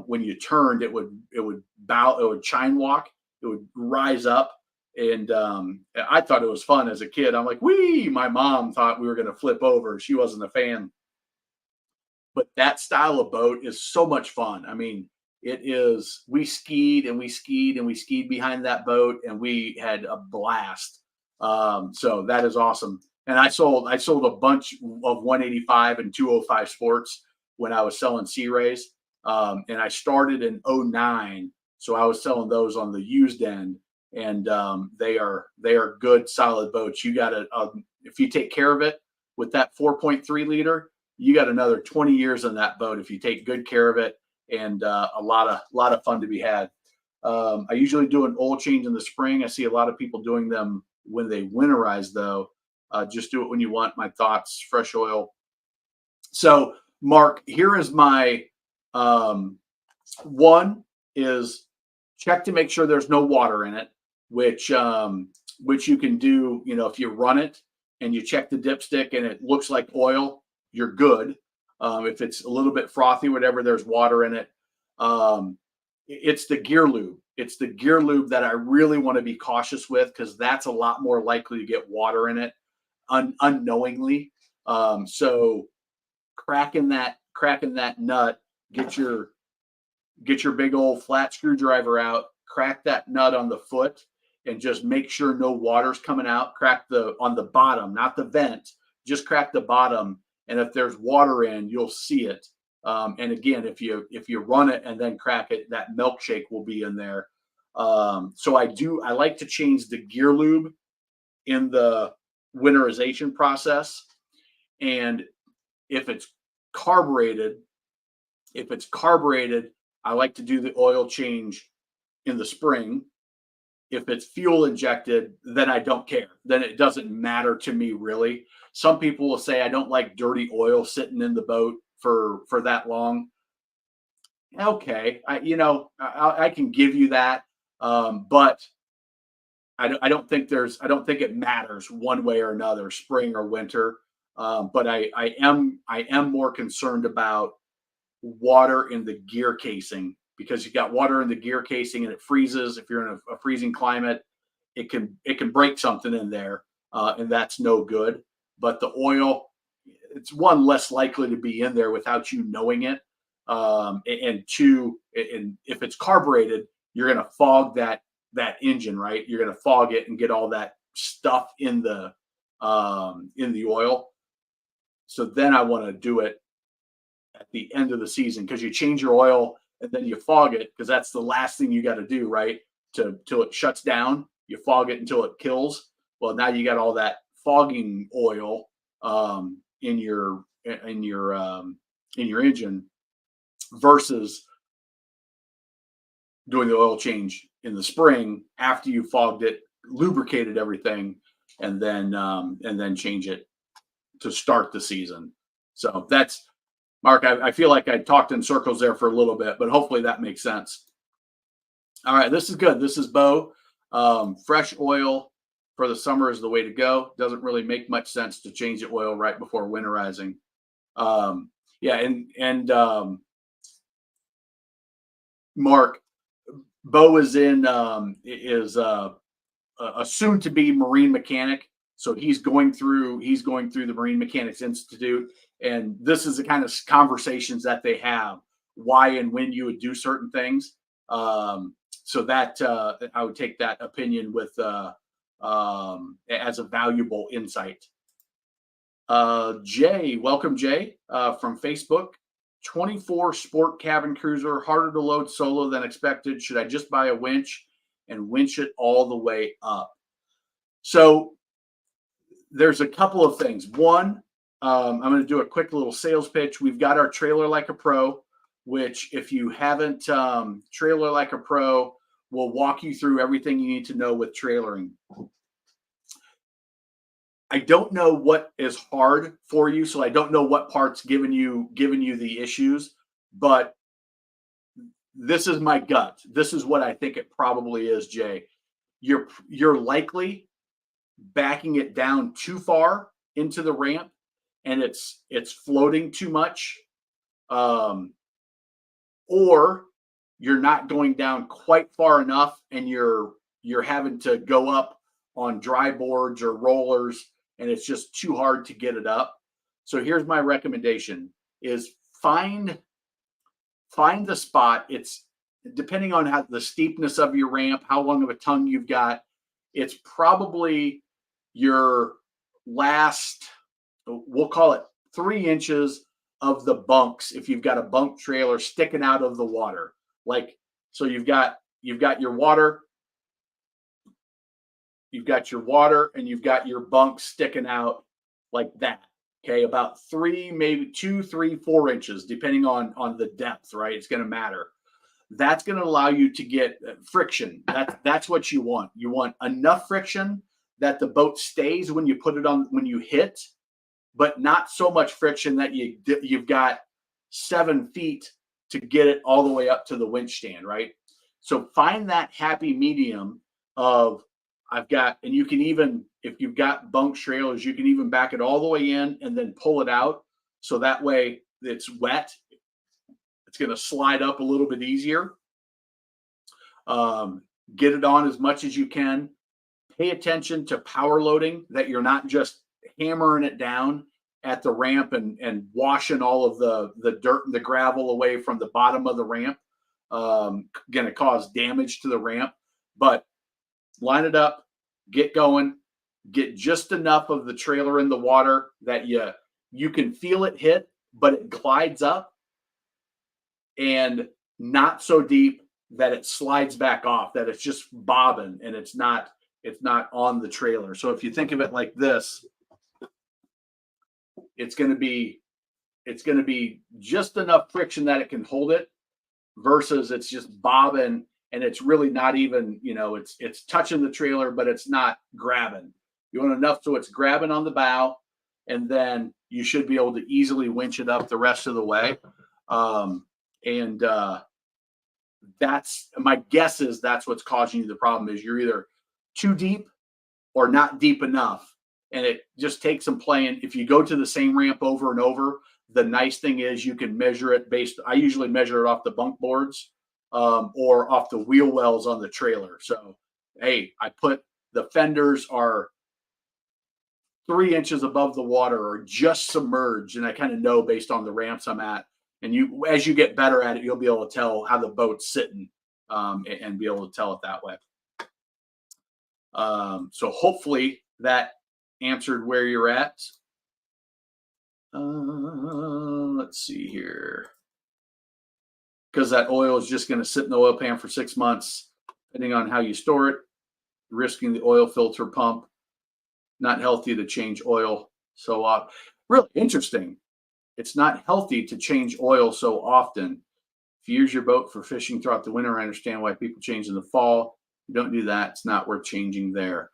when you turned, it would bow, it would chine walk, it would rise up. And I thought it was fun as a kid. I'm like, wee! My mom thought we were going to flip over. She wasn't a fan. But that style of boat is so much fun. I mean, it is. We skied and we skied and we skied behind that boat, and we had a blast. So that is awesome. And I sold a bunch of 185 and 205 sports when I was selling Sea Rays. And I started in '09, so I was selling those on the used end, and they are good, solid boats. You got to if you take care of it with that 4.3 liter, you got another 20 years on that boat if you take good care of it, and a lot of fun to be had. I usually do an oil change in the spring. I see a lot of people doing them when they winterize, though. Just do it when you want. My thoughts: fresh oil. So, Mark, here is my one is check to make sure there's no water in it, which you can do. If you run it and you check the dipstick and it looks like oil, you're good. If it's a little bit frothy, whatever, there's water in it. It's the gear lube. It's the gear lube that I really want to be cautious with, because that's a lot more likely to get water in it unknowingly. So cracking that nut, get your big old flat screwdriver out, crack that nut on the foot, and just make sure no water's coming out. Crack on the bottom, not the vent, just crack the bottom. And if there's water in, you'll see it. And again, if you run it and then crack it, that milkshake will be in there. So I like to change the gear lube in the winterization process. And if it's carbureted, I like to do the oil change in the spring. If it's fuel injected, then I don't care. Then it doesn't matter to me, really. Some people will say I don't like dirty oil sitting in the boat for that long. Okay, I can give you that, but I don't think it matters one way or another, spring or winter. But I am more concerned about water in the gear casing, because you got water in the gear casing and it freezes. If you're in a freezing climate, it can break something in there, and that's no good. But the oil, it's one, less likely to be in there without you knowing it, and two, and if it's carbureted, you're going to fog that engine, right? You're going to fog it and get all that stuff in the oil. So then I want to do it at the end of the season, because you change your oil and then you fog it, because that's the last thing you got to do, right? Till it shuts down, you fog it until it kills. Well, now you got all that fogging oil in your engine, versus doing the oil change in the spring after you fogged it, lubricated everything, and then change it to start the season. So that's, Mark, I feel like I talked in circles there for a little bit, but hopefully that makes sense. All right, this is good. This is Bo. Fresh oil for the summer is the way to go. Doesn't really make much sense to change the oil right before winterizing. Mark, Bo is a soon to be marine mechanic. So he's going through the Marine Mechanics Institute, and this is the kind of conversations that they have, why and when you would do certain things. So that I would take that opinion with as a valuable insight. Jay, welcome, Jay, from Facebook. 24 sport cabin cruiser, harder to load solo than expected. Should I just buy a winch and winch it all the way up? So there's a couple of things. One, I'm going to do a quick little sales pitch. We've got our Trailer Like a Pro, which, if you haven't, Trailer Like a Pro will walk you through everything you need to know with trailering. I don't know what is hard for you, so I don't know what part's giving you the issues, but this is my gut. This is what I think it probably is, Jay. You're likely backing it down too far into the ramp, and it's floating too much. or you're not going down quite far enough and you're having to go up on dry boards or rollers and it's just too hard to get it up. So here's my recommendation is find the spot. It's depending on how the steepness of your ramp, how long of a tongue you've got. It's probably your last, we'll call it 3 inches of the bunks if you've got a bunk trailer sticking out of the water. Like, so you've got your water, and you've got your bunks sticking out like that. Okay, about 3, maybe 2, 3, 4 inches, depending on the depth, right? It's going to matter. That's going to allow you to get friction. That's what you want. You want enough friction that the boat stays when you put it on, when you hit, but not so much friction that you've got 7 feet to get it all the way up to the winch stand, right? So find that happy medium of I've got, and you can even, if you've got bunk trailers, you can even back it all the way in and then pull it out. So that way it's wet. It's going to slide up a little bit easier. Get it on as much as you can. Pay attention to power loading, that you're not just hammering it down at the ramp and washing all of the dirt and the gravel away from the bottom of the ramp. Going to cause damage to the ramp, but line it up, get going, get just enough of the trailer in the water that you can feel it hit, but it glides up, and not so deep that it slides back off, that it's just bobbing and it's not on the trailer. So if you think of it like this, it's going to be just enough friction that it can hold it, versus it's just bobbing and it's really not even, it's touching the trailer, but it's not grabbing. You want enough so it's grabbing on the bow, and then you should be able to easily winch it up the rest of the way. And that's my guess is that's what's causing you the problem, is you're either too deep or not deep enough. And it just takes some playing. If you go to the same ramp over and over, the nice thing is you can measure it I usually measure it off the bunk boards or off the wheel wells on the trailer. So, hey, I put the fenders are 3 inches above the water or just submerged. And I kind of know based on the ramps I'm at. And as you get better at it, you'll be able to tell how the boat's sitting and be able to tell it that way. So hopefully that answered where you're at. Let's see here. Because that oil is just going to sit in the oil pan for 6 months, depending on how you store it, risking the oil filter pump. Not healthy to change oil so often. Really interesting. It's not healthy to change oil so often. If you use your boat for fishing throughout the winter, I understand why people change in the fall. You don't do that. It's not worth changing there.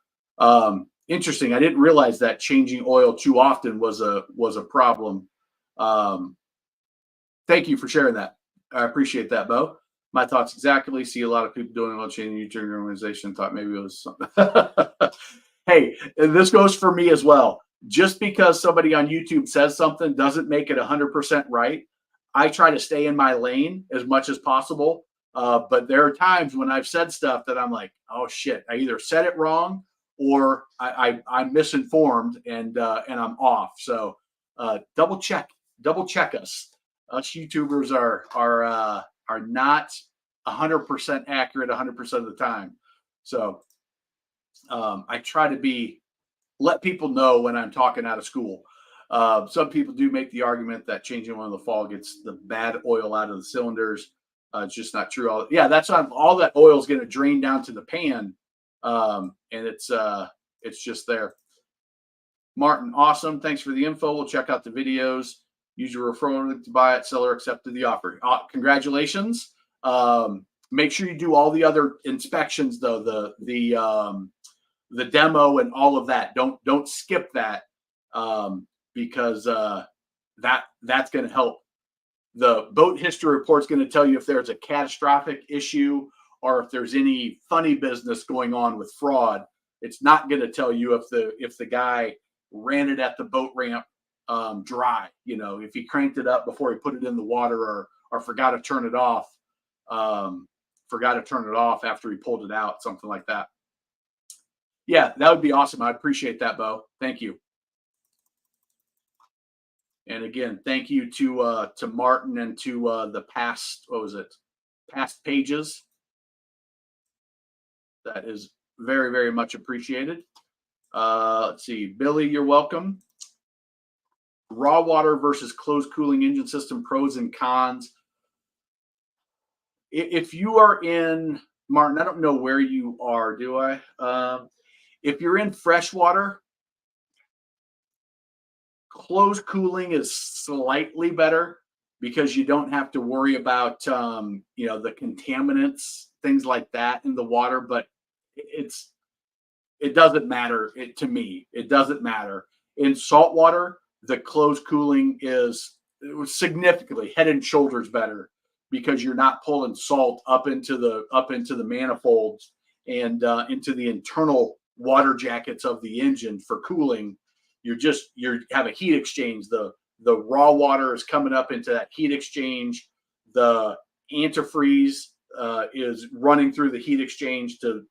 Interesting. I didn't realize that changing oil too often was a problem. Thank you for sharing that. I appreciate that, Bo. My thoughts exactly. See a lot of people doing oil changing. You joined your organization, thought maybe it was something. Hey, this goes for me as well. Just because somebody on YouTube says something doesn't make it 100% right. I try to stay in my lane as much as possible. But there are times when I've said stuff that I'm like, oh shit, I either said it wrong or I'm misinformed and I'm off. So double check us. Us YouTubers are not 100% accurate 100% of the time. So I try to let people know when I'm talking out of school. Some people do make the argument that changing oil in the fall gets the bad oil out of the cylinders. It's just not true. That's all that oil is going to drain down to the pan, and it's just there. Martin, awesome. Thanks for the info. We'll check out the videos. Use your referral link to buy it. Seller accepted the offer. Congratulations. Make sure you do all the other inspections, though. The demo and all of that. Don't skip that because that's going to help. The boat history report is going to tell you if there's a catastrophic issue or if there's any funny business going on with fraud. It's not going to tell you if the guy ran it at the boat ramp dry, if he cranked it up before he put it in the water, or or forgot to turn it off. Forgot to turn it off after he pulled it out, something like that. Yeah, that would be awesome. I appreciate that, Bo. Thank you. And again, thank you to Martin and to the past, what was it? Past pages. That is very, very much appreciated. Let's see. Billy, you're welcome. Raw water versus closed cooling engine system, pros and cons. If you are in, Martin, I don't know where you are, do I? If you're in freshwater, closed cooling is slightly better because you don't have to worry about the contaminants, things like that in the water. But it doesn't matter to me. It doesn't matter. In saltwater, the closed cooling is significantly head and shoulders better because you're not pulling salt up into the manifolds and into the internal water jackets of the engine for cooling. You have a heat exchange. The raw water is coming up into that heat exchange. The antifreeze is running through the heat exchange to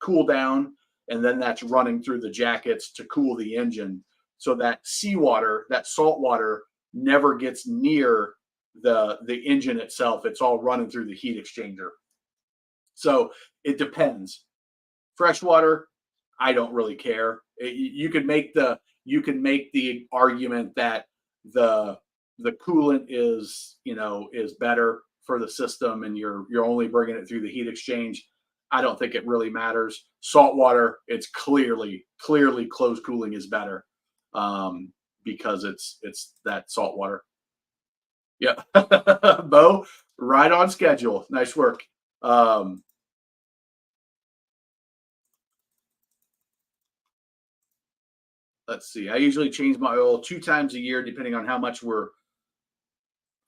cool down, and then that's running through the jackets to cool the engine. So that seawater, that salt water, never gets near the engine itself. It's all running through the heat exchanger. So it depends. Freshwater, I don't really care. You can make the argument that the coolant is better for the system, and you're only bringing it through the heat exchange. I don't think it really matters. Saltwater, it's clearly closed cooling is better because it's that salt water. Yeah, Bo, right on schedule. Nice work. Let's see. I usually change my oil 2 times a year, depending on how much we're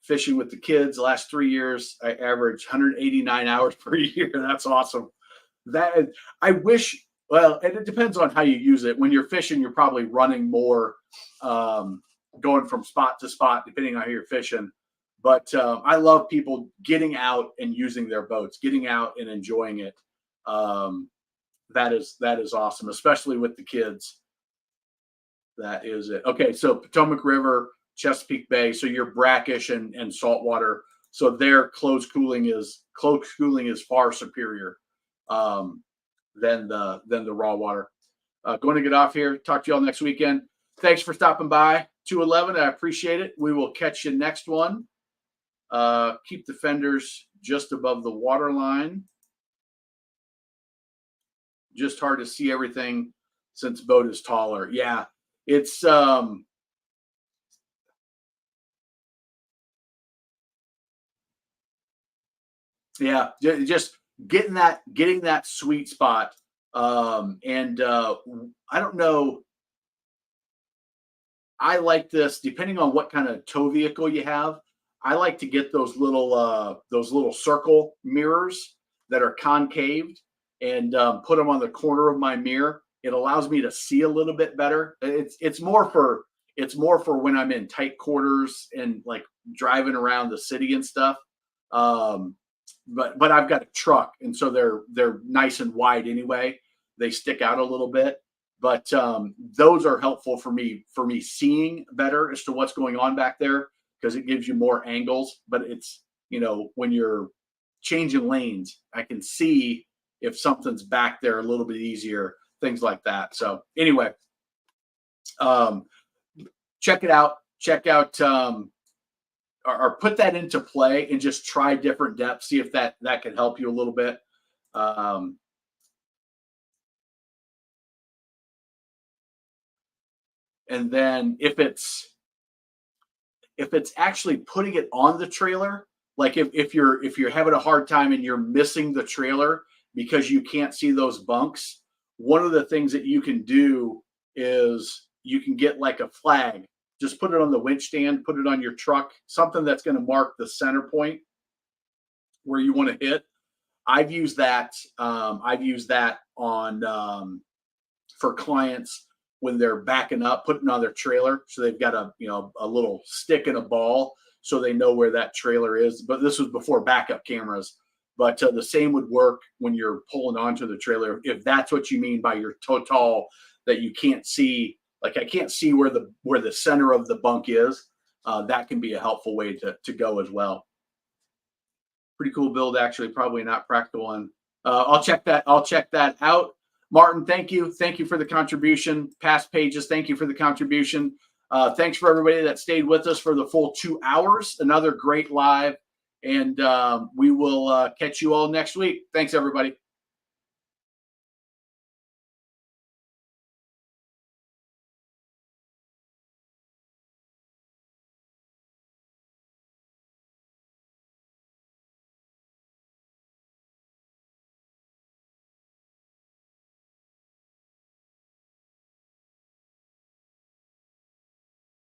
fishing with the kids. The last 3 years, I average 189 hours per year. That's awesome. That I wish. Well, and it depends on how you use it. When you're fishing, you're probably running more, going from spot to spot, depending on how you're fishing. But I love people getting out and using their boats, getting out and enjoying it. That is awesome, especially with the kids. That is it. Okay, so Potomac River, Chesapeake Bay. So you're brackish and saltwater. So their closed cooling is far superior than the raw water. Going to get off here. Talk to you all next weekend. Thanks for stopping by. 211. I appreciate it. We will catch you next one. Keep the fenders just above the water line. Just hard to see everything since boat is taller. Yeah, it's yeah, just getting that sweet spot. And I don't know. I like this depending on what kind of tow vehicle you have. I like to get those little circle mirrors that are concaved and put them on the corner of my mirror. It allows me to see a little bit better. It's more for when I'm in tight quarters and like driving around the city and stuff. But I've got a truck, and so they're nice and wide anyway. They stick out a little bit, but those are helpful for me seeing better as to what's going on back there because it gives you more angles. But it's when you're changing lanes, I can see if something's back there a little bit easier, things like that. So anyway, check it out. Check out. Or put that into play and just try different depths. See if that can help you a little bit. And then if it's actually putting it on the trailer, like if you're having a hard time and you're missing the trailer because you can't see those bunks, one of the things that you can do is you can get like a flag. Just put it on the winch stand, put it on your truck, something that's going to mark the center point where you want to hit. I've used that on for clients when they're backing up, putting on their trailer. So they've got a little stick and a ball, so they know where that trailer is. But this was before backup cameras. But the same would work when you're pulling onto the trailer. If that's what you mean by you're so tall that you can't see, like I can't see where the center of the bunk is, that can be a helpful way to go as well. Pretty cool build, actually. Probably not practical one. I'll check that out. Martin, thank you for the contribution. Past pages, thank you for the contribution. Thanks for everybody that stayed with us for the full 2 hours. Another great live, and we will catch you all next week. Thanks, everybody.